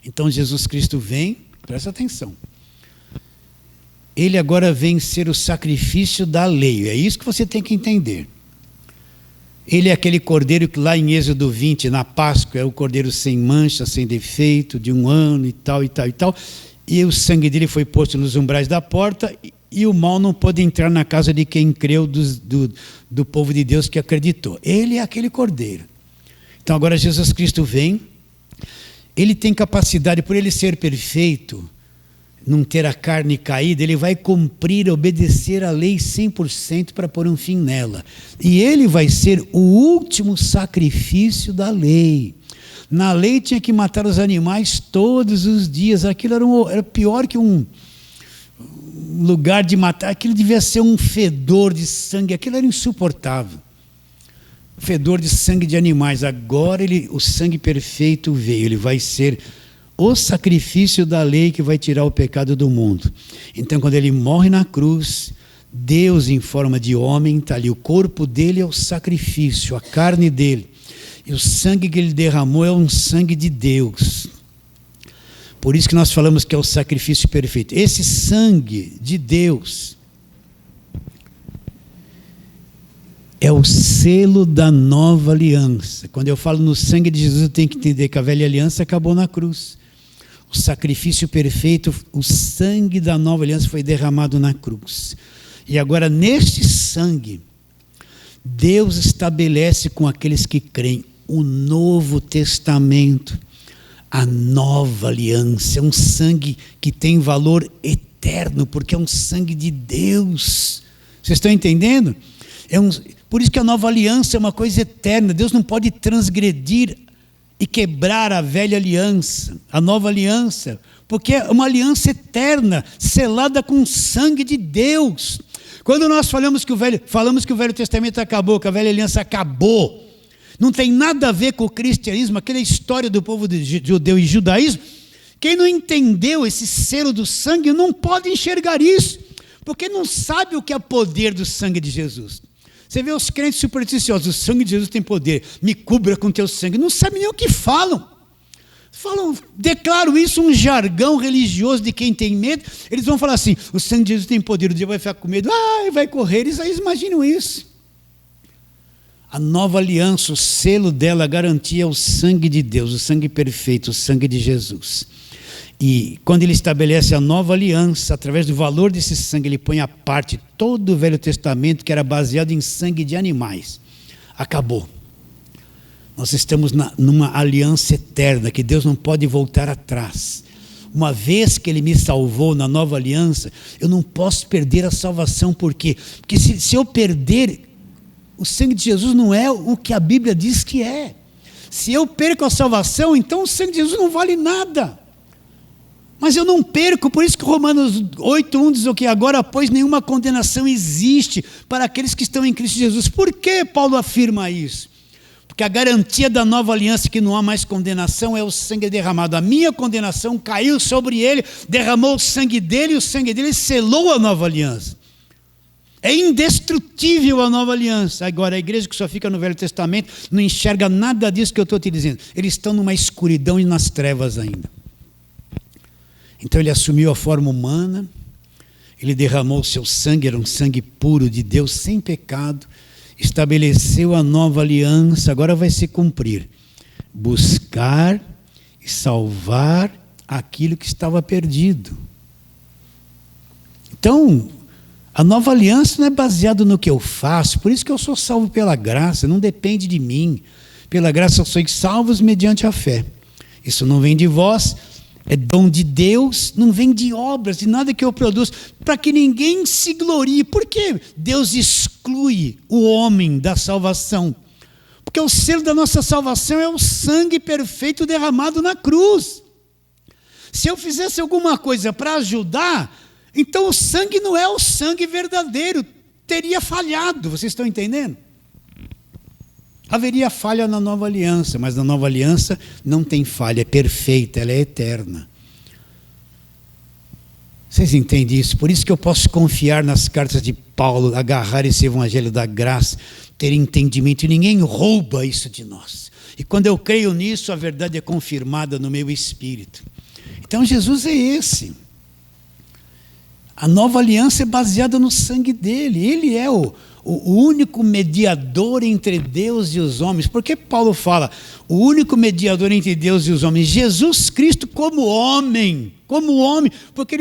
Então Jesus Cristo vem, presta atenção. Ele agora vem ser o sacrifício da lei. É isso que você tem que entender. Ele é aquele cordeiro que lá em Êxodo 20, na Páscoa, é o cordeiro sem mancha, sem defeito, de 1 ano e tal, e tal, e tal. E o sangue dele foi posto nos umbrais da porta e o mal não pôde entrar na casa de quem creu, do povo de Deus que acreditou. Ele é aquele cordeiro. Então agora Jesus Cristo vem, ele tem capacidade, por ele ser perfeito, não ter a carne caída, ele vai cumprir, obedecer a lei 100% para pôr um fim nela. E ele vai ser o último sacrifício da lei. Na lei tinha que matar os animais todos os dias, aquilo era pior que um lugar de matar, aquilo devia ser um fedor de sangue, aquilo era insuportável. Fedor de sangue de animais. Agora o sangue perfeito veio, ele vai ser o sacrifício da lei que vai tirar o pecado do mundo. Então quando ele morre na cruz, Deus em forma de homem está ali, o corpo dele é o sacrifício, a carne dele, e o sangue que ele derramou é um sangue de Deus. Por isso que nós falamos que é o sacrifício perfeito. Esse sangue de Deus é o selo da nova aliança. Quando eu falo no sangue de Jesus, eu tenho que entender que a velha aliança acabou na cruz. O sacrifício perfeito, o sangue da nova aliança foi derramado na cruz. E agora, neste sangue, Deus estabelece com aqueles que creem o Novo Testamento, a nova aliança. É um sangue que tem valor eterno, porque é um sangue de Deus. Vocês estão entendendo? Por isso que a nova aliança é uma coisa eterna. Deus não pode transgredir e quebrar a velha aliança, a nova aliança, porque é uma aliança eterna, selada com o sangue de Deus. Quando nós falamos que o Velho Testamento acabou, que a velha aliança acabou, não tem nada a ver com o cristianismo, aquela história do povo judeu e judaísmo. Quem não entendeu esse selo do sangue não pode enxergar isso, porque não sabe o que é o poder do sangue de Jesus. Você vê os crentes supersticiosos, o sangue de Jesus tem poder, me cubra com teu sangue. Não sabem nem o que falam. Declaram isso um jargão religioso de quem tem medo. Eles vão falar assim, o sangue de Jesus tem poder, o dia vai ficar com medo, vai correr. Eles imaginam isso. A nova aliança, o selo dela, a garantia é o sangue de Deus, o sangue perfeito, o sangue de Jesus. E quando ele estabelece a nova aliança, através do valor desse sangue, ele põe à parte todo o Velho Testamento, que era baseado em sangue de animais. Acabou. Nós estamos numa aliança eterna, que Deus não pode voltar atrás. Uma vez que Ele me salvou na nova aliança, eu não posso perder a salvação. Por quê? Porque se eu perder, o sangue de Jesus não é o que a Bíblia diz que é. Se eu perco a salvação, então o sangue de Jesus não vale nada. Mas eu não perco, por isso que Romanos 8:1 diz o que? Agora, pois, nenhuma condenação existe para aqueles que estão em Cristo Jesus. Por que Paulo afirma isso? Porque a garantia da nova aliança, que não há mais condenação, é o sangue derramado. A minha condenação caiu sobre ele, derramou o sangue dele, e o sangue dele selou a nova aliança. É indestrutível a nova aliança. Agora, a igreja que só fica no Velho Testamento não enxerga nada disso que eu estou te dizendo. Eles estão numa escuridão e nas trevas ainda. Então ele assumiu a forma humana, ele derramou o seu sangue, era um sangue puro de Deus, sem pecado, estabeleceu a nova aliança, agora vai se cumprir. Buscar e salvar aquilo que estava perdido. Então, a nova aliança não é baseada no que eu faço, por isso que eu sou salvo pela graça, não depende de mim. Pela graça sois salvos mediante a fé. Isso não vem de vós, é dom de Deus, não vem de obras, de nada que eu produzo, para que ninguém se glorie. Por que Deus exclui o homem da salvação? Porque o selo da nossa salvação é o sangue perfeito derramado na cruz. Se eu fizesse alguma coisa para ajudar, então o sangue não é o sangue verdadeiro, teria falhado, vocês estão entendendo? Haveria falha na nova aliança, mas na nova aliança não tem falha, é perfeita, ela é eterna. Vocês entendem isso? Por isso que eu posso confiar nas cartas de Paulo, agarrar esse evangelho da graça, ter entendimento, e ninguém rouba isso de nós. E quando eu creio nisso, a verdade é confirmada no meu espírito. Então Jesus é esse. A nova aliança é baseada no sangue dele, ele é o único mediador entre Deus e os homens. Por que Paulo fala o único mediador entre Deus e os homens? Jesus Cristo como homem, porque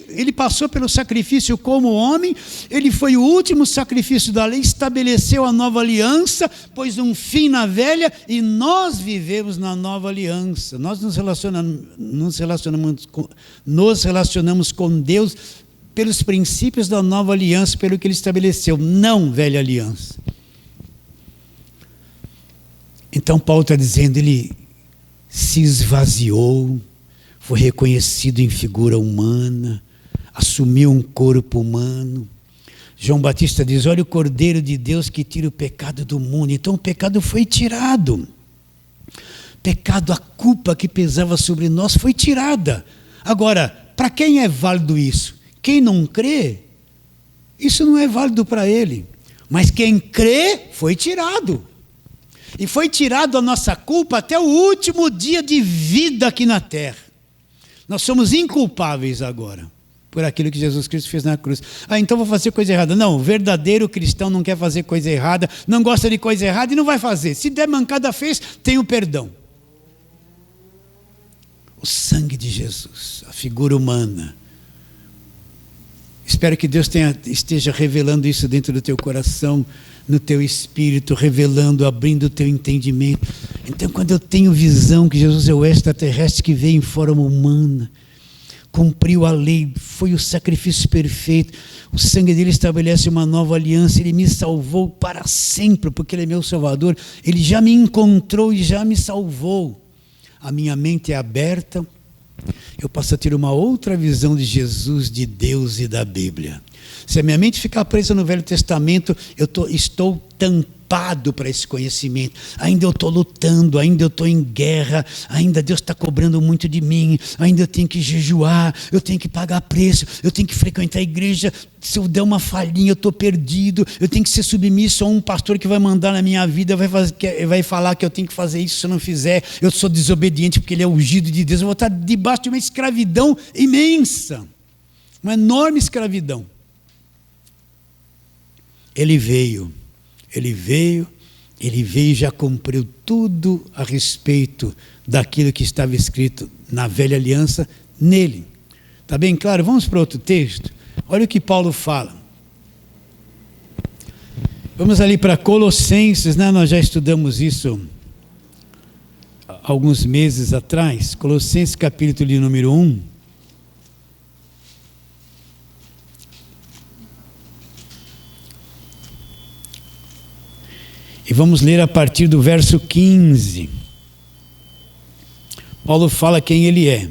ele passou pelo sacrifício como homem, ele foi o último sacrifício da lei, estabeleceu a nova aliança, pôs um fim na velha, e nós vivemos na nova aliança. Nós nos relacionamos com Deus pelos princípios da nova aliança, pelo que ele estabeleceu, não velha aliança. Então Paulo está dizendo, ele se esvaziou, foi reconhecido em figura humana, assumiu um corpo humano. João Batista diz, olha o Cordeiro de Deus que tira o pecado do mundo. Então o pecado foi tirado. Pecado, a culpa que pesava sobre nós foi tirada. Agora, para quem é válido isso? Quem não crê, isso não é válido para ele. Mas quem crê, foi tirado. E foi tirado a nossa culpa até o último dia de vida aqui na terra. Nós somos inculpáveis agora, por aquilo que Jesus Cristo fez na cruz. Então vou fazer coisa errada. Não, o verdadeiro cristão não quer fazer coisa errada, não gosta de coisa errada e não vai fazer. Se der mancada fez, tem o perdão. O sangue de Jesus, a figura humana. Espero que Deus esteja revelando isso dentro do teu coração, no teu espírito, revelando, abrindo o teu entendimento. Então, quando eu tenho visão que Jesus é o extraterrestre que veio em forma humana, cumpriu a lei, foi o sacrifício perfeito, o sangue dele estabelece uma nova aliança, ele me salvou para sempre, porque ele é meu salvador, ele já me encontrou e já me salvou. A minha mente é aberta, eu passo a ter uma outra visão de Jesus, de Deus e da Bíblia. Se a minha mente ficar presa no Velho Testamento, eu estou tampando equipado para esse conhecimento. Ainda eu estou lutando, ainda eu estou em guerra, ainda Deus está cobrando muito de mim, ainda eu tenho que jejuar, eu tenho que pagar preço, eu tenho que frequentar a igreja. Se eu der uma falhinha, eu estou perdido, eu tenho que ser submisso a um pastor que vai mandar na minha vida, vai falar que eu tenho que fazer isso, se eu não fizer, eu sou desobediente porque ele é ungido de Deus, eu vou estar debaixo de uma escravidão imensa, uma enorme escravidão. Ele veio e já cumpriu tudo a respeito daquilo que estava escrito na velha aliança nele. Está bem claro? Vamos para outro texto. Olha o que Paulo fala. Vamos ali para Colossenses, né? Nós já estudamos isso há alguns meses atrás. Colossenses capítulo de número 1. E vamos ler a partir do verso 15. Paulo fala quem ele é.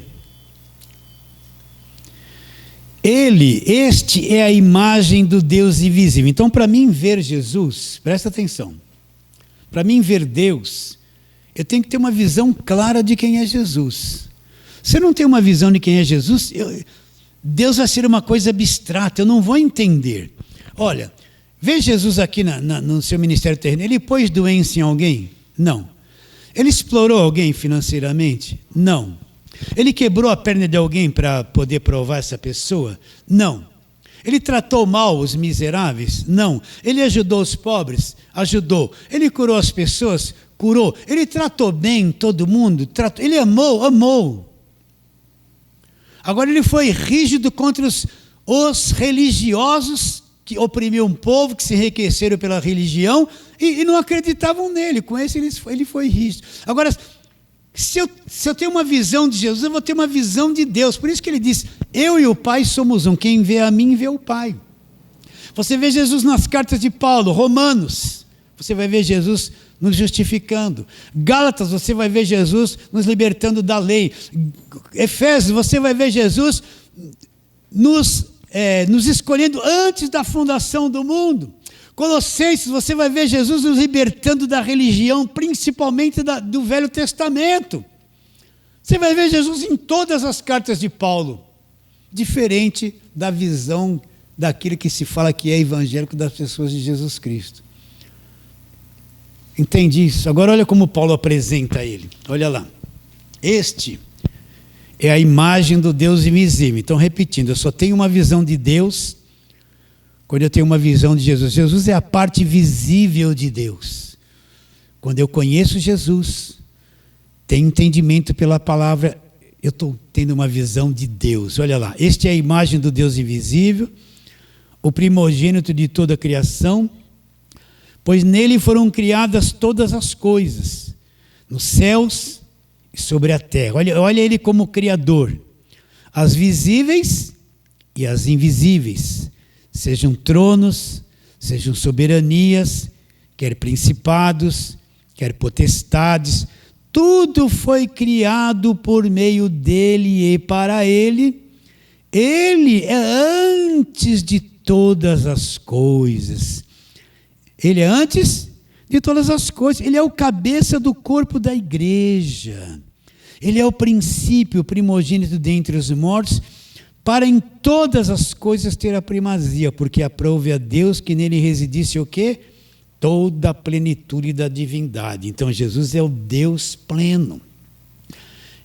Este é a imagem do Deus invisível. Então, para mim ver Jesus, presta atenção, para mim ver Deus, eu tenho que ter uma visão clara de quem é Jesus. Se eu não tenho uma visão de quem é Jesus, Deus vai ser uma coisa abstrata, eu não vou entender. Olha, vê Jesus aqui no seu ministério terreno, ele pôs doença em alguém? Não. Ele explorou alguém financeiramente? Não. Ele quebrou a perna de alguém para poder provar essa pessoa? Não. Ele tratou mal os miseráveis? Não. Ele ajudou os pobres? Ajudou. Ele curou as pessoas? Curou. Ele tratou bem todo mundo? Tratou. Ele amou? Amou. Agora ele foi rígido contra os religiosos que oprimiam um povo, que se enriqueceram pela religião e não acreditavam nele. Com esse ele foi rígido. Agora, se eu tenho uma visão de Jesus, eu vou ter uma visão de Deus. Por isso que ele diz, eu e o Pai somos um. Quem vê a mim, vê o Pai. Você vê Jesus nas cartas de Paulo, Romanos, você vai ver Jesus nos justificando. Gálatas, você vai ver Jesus nos libertando da lei. Efésios, você vai ver Jesus nos escolhendo antes da fundação do mundo. Colossenses, você vai ver Jesus nos libertando da religião, principalmente do Velho Testamento. Você vai ver Jesus em todas as cartas de Paulo, diferente da visão daquilo que se fala que é evangélico das pessoas de Jesus Cristo. Entende isso? Agora olha como Paulo apresenta ele. Olha lá. Este é a imagem do Deus invisível. Então, repetindo, eu só tenho uma visão de Deus quando eu tenho uma visão de Jesus. Jesus é a parte visível de Deus. Quando eu conheço Jesus, tenho entendimento pela palavra, eu estou tendo uma visão de Deus. Olha lá, este é a imagem do Deus invisível, o primogênito de toda a criação, pois nele foram criadas todas as coisas, nos céus e sobre a terra. Olha ele como criador, as visíveis e as invisíveis, sejam tronos, sejam soberanias, quer principados, quer potestades, tudo foi criado por meio dele e para ele. Ele é antes de todas as coisas. Ele é antes de todas as coisas. Ele é o cabeça do corpo da igreja. Ele é o princípio, o primogênito dentre os mortos, para em todas as coisas ter a primazia, porque aprove a Deus que nele residisse o quê? Toda a plenitude da divindade. Então Jesus é o Deus pleno.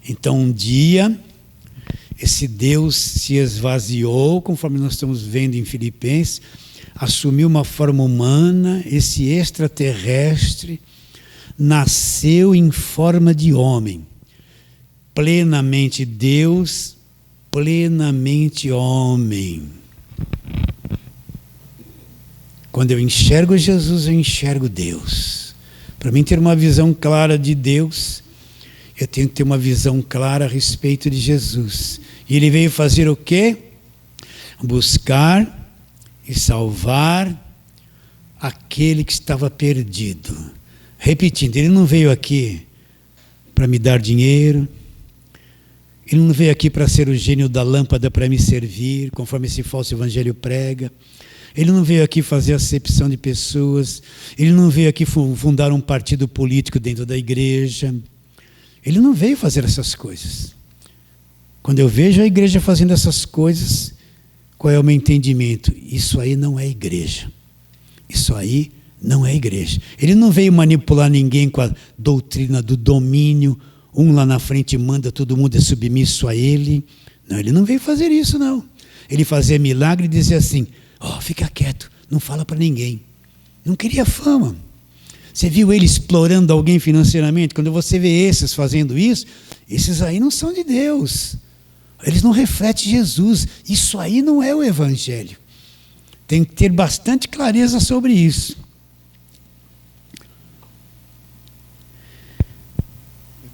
Então um dia, esse Deus se esvaziou, conforme nós estamos vendo em Filipenses, assumiu uma forma humana, esse extraterrestre nasceu em forma de homem, plenamente Deus, plenamente homem. Quando eu enxergo Jesus, eu enxergo Deus. Para mim ter uma visão clara de Deus, eu tenho que ter uma visão clara a respeito de Jesus. E ele veio fazer o quê? Buscar e salvar aquele que estava perdido. Repetindo, ele não veio aqui para me dar dinheiro, ele não veio aqui para ser o gênio da lâmpada para me servir, conforme esse falso evangelho prega. Ele não veio aqui fazer acepção de pessoas. Ele não veio aqui fundar um partido político dentro da igreja. Ele não veio fazer essas coisas. Quando eu vejo a igreja fazendo essas coisas, qual é o meu entendimento? Isso aí não é igreja. Isso aí não é igreja. Ele não veio manipular ninguém com a doutrina do domínio. Um lá na frente manda, todo mundo é submisso a ele. Não, ele não veio fazer isso, não. Ele fazia milagre e dizia assim, fica quieto, não fala para ninguém. Não queria fama. Você viu ele explorando alguém financeiramente? Quando você vê esses fazendo isso, esses aí não são de Deus. Eles não refletem Jesus. Isso aí não é o Evangelho. Tem que ter bastante clareza sobre isso.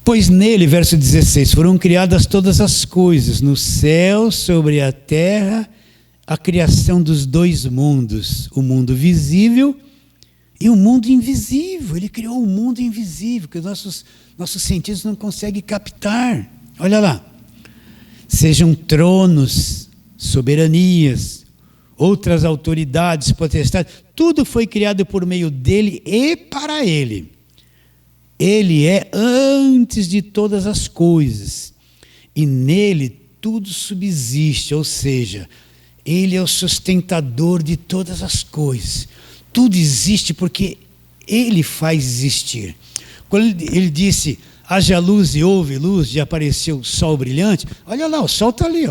Pois nele, verso 16, foram criadas todas as coisas, no céu, sobre a terra, a criação dos dois mundos, o mundo visível e o mundo invisível. Ele criou um mundo invisível, que os nossos sentidos não conseguem captar. Olha lá. Sejam tronos, soberanias, outras autoridades, potestades, tudo foi criado por meio dele e para ele. Ele é antes de todas as coisas, e nele tudo subsiste, ou seja, ele é o sustentador de todas as coisas. Tudo existe porque ele faz existir. Quando ele disse, haja luz e houve luz, e apareceu o sol brilhante, olha lá, o sol está ali.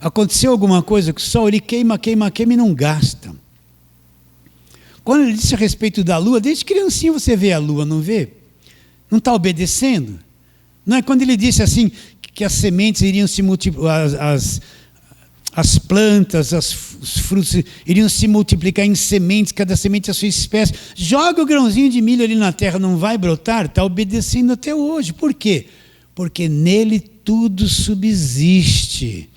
Aconteceu alguma coisa com o sol, ele queima e não gasta. Quando ele disse a respeito da lua, desde criancinha você vê a lua, não vê? Não está obedecendo? Não é quando ele disse assim, que as sementes iriam se multiplicar, as plantas, os frutos iriam se multiplicar em sementes, cada semente a sua espécie. Joga o grãozinho de milho ali na terra, não vai brotar? Está obedecendo até hoje. Por quê? Porque nele tudo subsiste.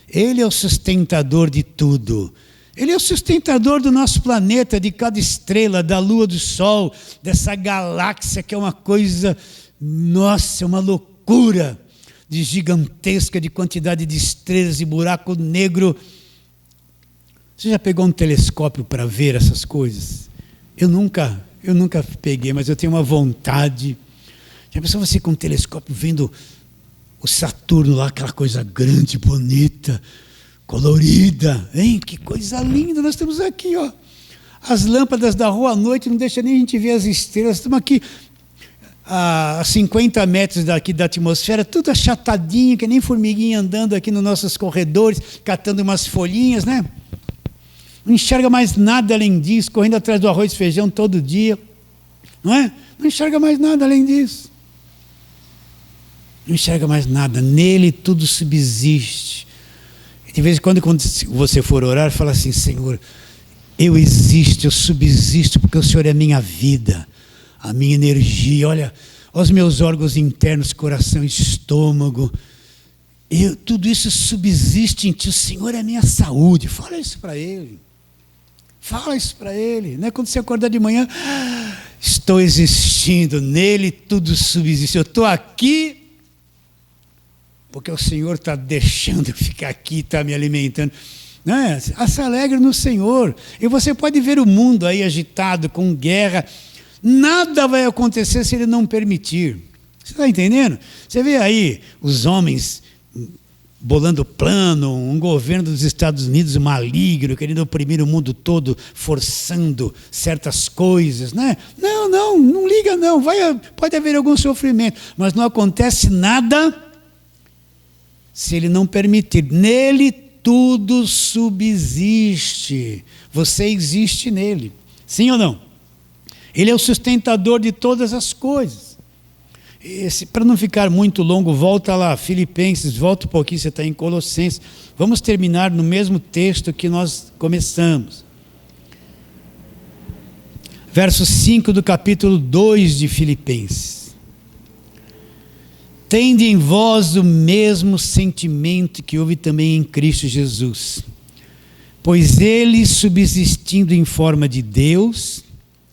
Ele é o sustentador de tudo. Ele é o sustentador do nosso planeta, de cada estrela, da lua, do sol, dessa galáxia que é uma coisa, nossa, uma loucura de gigantesca, de quantidade de estrelas e buraco negro. Você já pegou um telescópio para ver essas coisas? Eu nunca peguei, mas eu tenho uma vontade. Já pensou você com um telescópio vendo o Saturno lá, aquela coisa grande, bonita, colorida, hein? Que coisa linda, nós estamos aqui, as lâmpadas da rua à noite não deixam nem a gente ver as estrelas, estamos aqui a 50 metros daqui da atmosfera, tudo achatadinho, que nem formiguinha andando aqui nos nossos corredores, catando umas folhinhas, né? Não enxerga mais nada além disso, correndo atrás do arroz e feijão todo dia, não é? Não enxerga mais nada além disso. Não enxerga mais nada, nele tudo subsiste. De vez em quando você for orar, fala assim, Senhor, eu existo, eu subsisto, porque o Senhor é a minha vida, a minha energia, olha os meus órgãos internos, coração, estômago, tudo isso subsiste em Ti, o Senhor é a minha saúde. Fala isso para Ele. Fala isso para Ele. Não é quando você acordar de manhã, estou existindo, nele tudo subsiste, eu estou aqui, porque o Senhor está deixando eu ficar aqui, está me alimentando. Não é? Se alegre no Senhor. E você pode ver o mundo aí agitado, com guerra. Nada vai acontecer se Ele não permitir. Você está entendendo? Você vê aí os homens bolando plano, um governo dos Estados Unidos maligno, querendo oprimir o mundo todo, forçando certas coisas. Né? Não liga não. Pode haver algum sofrimento, mas não acontece nada se Ele não permitir. Nele tudo subsiste. Você existe nele. Sim ou não? Ele é o sustentador de todas as coisas. Para não ficar muito longo, volta lá, Filipenses, volta um pouquinho, você está em Colossenses. Vamos terminar no mesmo texto que nós começamos. Verso 5 do capítulo 2 de Filipenses. Tende em vós o mesmo sentimento que houve também em Cristo Jesus. Pois ele, subsistindo em forma de Deus,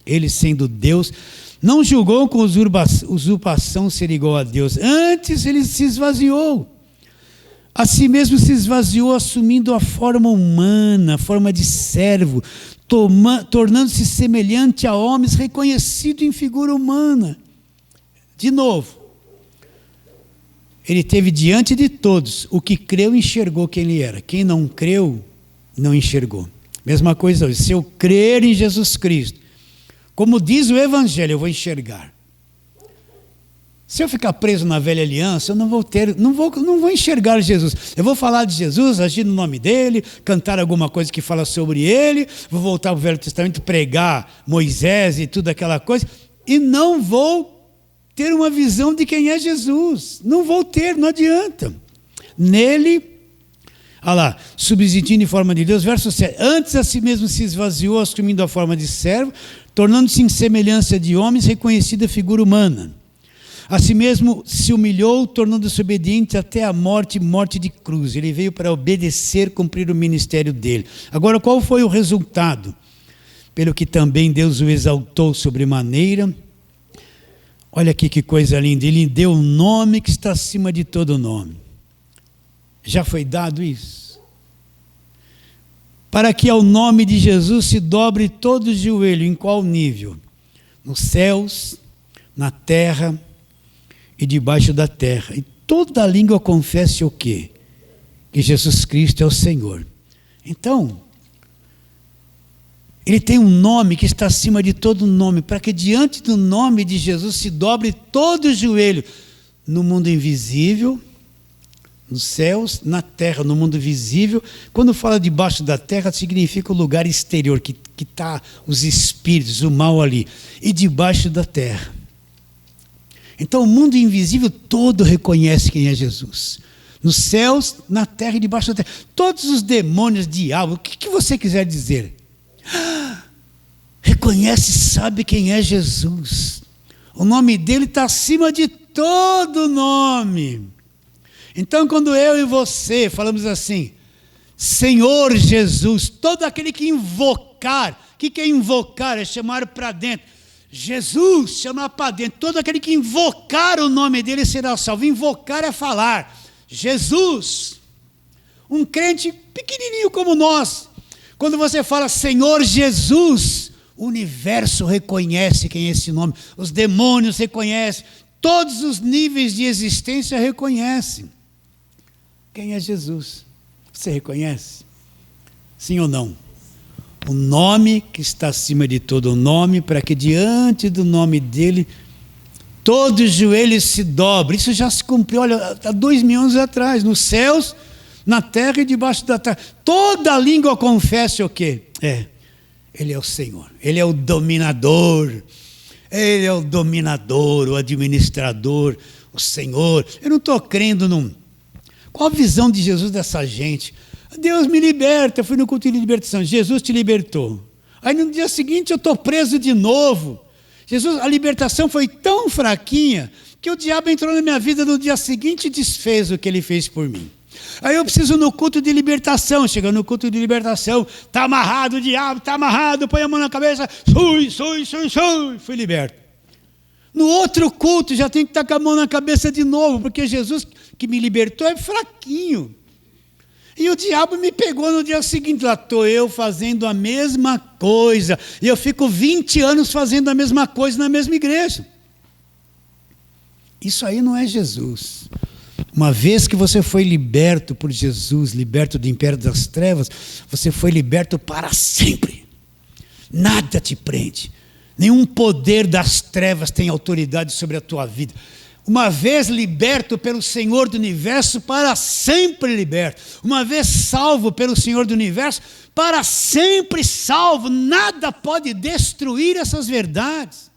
ele sendo Deus, não julgou com usurpação ser igual a Deus. Antes ele se esvaziou, A si mesmo se esvaziou, assumindo a forma humana, a forma de servo, tornando-se semelhante a homens, reconhecido em figura humana. De novo, ele teve diante de todos. O que creu, enxergou quem ele era. Quem não creu, não enxergou. Mesma coisa hoje. Se eu crer em Jesus Cristo, como diz o Evangelho, eu vou enxergar. Se eu ficar preso na velha aliança, eu não vou enxergar Jesus. Eu vou falar de Jesus, agir no nome dele, cantar alguma coisa que fala sobre ele, vou voltar para o Velho Testamento, pregar Moisés e tudo aquela coisa, e não vou ter uma visão de quem é Jesus. Não vou ter, não adianta. Nele, olha lá, subsistindo em forma de Deus, verso 7. Antes a si mesmo se esvaziou, assumindo a forma de servo, tornando-se em semelhança de homens, reconhecida figura humana. A si mesmo se humilhou, tornando-se obediente até a morte, morte de cruz. Ele veio para obedecer, cumprir o ministério dele. Agora, qual foi o resultado? Pelo que também Deus o exaltou sobremaneira. Olha aqui que coisa linda. Ele deu um nome que está acima de todo nome. Já foi dado isso? Para que ao nome de Jesus se dobre todo o joelho. Em qual nível? Nos céus, na terra e debaixo da terra. E toda língua confesse o quê? Que Jesus Cristo é o Senhor. Então, ele tem um nome que está acima de todo nome, para que diante do nome de Jesus se dobre todo o joelho, no mundo invisível, nos céus, na terra, no mundo visível. Quando fala debaixo da terra, significa o lugar exterior, que está os espíritos, o mal ali, e debaixo da terra. Então o mundo invisível todo reconhece quem é Jesus. Nos céus, na terra e debaixo da terra. Todos os demônios, diabo, o que você quiser dizer. Reconhece e sabe quem é Jesus. O nome dele está acima de todo nome. Então quando eu e você falamos assim, Senhor Jesus, todo aquele que invocar, o que é invocar? É chamar para dentro. Jesus, chamar para dentro, todo aquele que invocar o nome dele será salvo. Invocar é falar. Jesus, um crente pequenininho como nós, quando você fala Senhor Jesus, o universo reconhece quem é esse nome, os demônios reconhecem, todos os níveis de existência reconhecem quem é Jesus. Você reconhece? Sim ou não? O nome que está acima de todo nome, para que diante do nome dele todo joelho se dobre. Isso já se cumpriu, olha, há 2000 anos atrás, nos céus, na terra e debaixo da terra. Toda língua confessa o quê? Ele é o Senhor, ele é o dominador, ele é o dominador, o administrador, o Senhor. Eu não estou crendo num... Qual a visão de Jesus dessa gente? Deus me liberta, eu fui no culto de libertação, Jesus te libertou. Aí no dia seguinte eu estou preso de novo. Jesus, a libertação foi tão fraquinha que o diabo entrou na minha vida no dia seguinte e desfez o que ele fez por mim. Aí eu preciso no culto de libertação, chegando no culto de libertação, está amarrado o diabo, está amarrado, põe a mão na cabeça, fui liberto. No outro culto já tem que estar com a mão na cabeça de novo, porque Jesus que me libertou é fraquinho. E o diabo me pegou no dia seguinte, lá estou eu fazendo a mesma coisa, e eu fico 20 anos fazendo a mesma coisa na mesma igreja. Isso aí não é Jesus. Uma vez que você foi liberto por Jesus, liberto do império das trevas, você foi liberto para sempre. Nada te prende. Nenhum poder das trevas tem autoridade sobre a tua vida. Uma vez liberto pelo Senhor do Universo, para sempre liberto. Uma vez salvo pelo Senhor do Universo, para sempre salvo. Nada pode destruir essas verdades.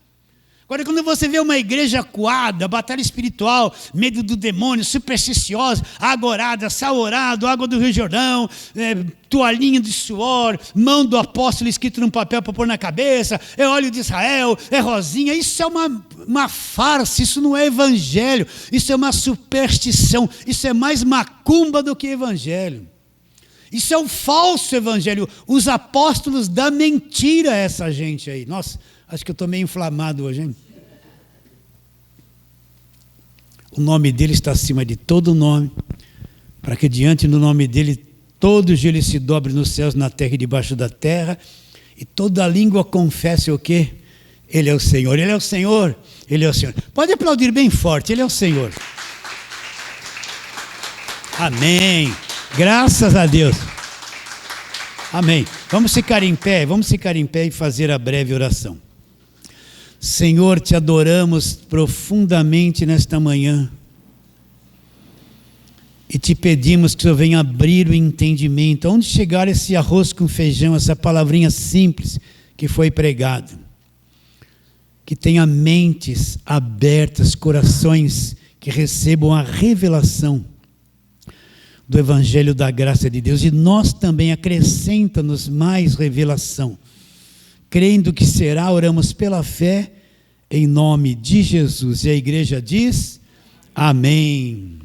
Agora, quando você vê uma igreja acuada, batalha espiritual, medo do demônio, supersticiosa, agorada, salorado, água do Rio Jordão, toalhinha de suor, mão do apóstolo escrito num papel para pôr na cabeça, é óleo de Israel, é rosinha, isso é uma farsa, isso não é evangelho, isso é uma superstição, isso é mais macumba do que evangelho. Isso é um falso evangelho, os apóstolos da mentira, essa gente aí. Nossa, acho que eu estou meio inflamado hoje, hein? O nome dele está acima de todo nome, para que diante do nome dele todo joelho se dobre nos céus, na terra e debaixo da terra, e toda língua confesse o quê? Ele é o Senhor, Ele é o Senhor, Ele é o Senhor. Pode aplaudir bem forte, Ele é o Senhor. Amém. Graças a Deus. Amém. Vamos ficar em pé e fazer a breve oração. Senhor, te adoramos profundamente nesta manhã. E te pedimos que o Senhor venha abrir o entendimento. Onde chegar esse arroz com feijão, essa palavrinha simples que foi pregada. Que tenha mentes abertas, corações que recebam a revelação do Evangelho da graça de Deus. E nós também acrescenta-nos mais revelação. Crendo que será, oramos pela fé, em nome de Jesus. E a igreja diz, amém.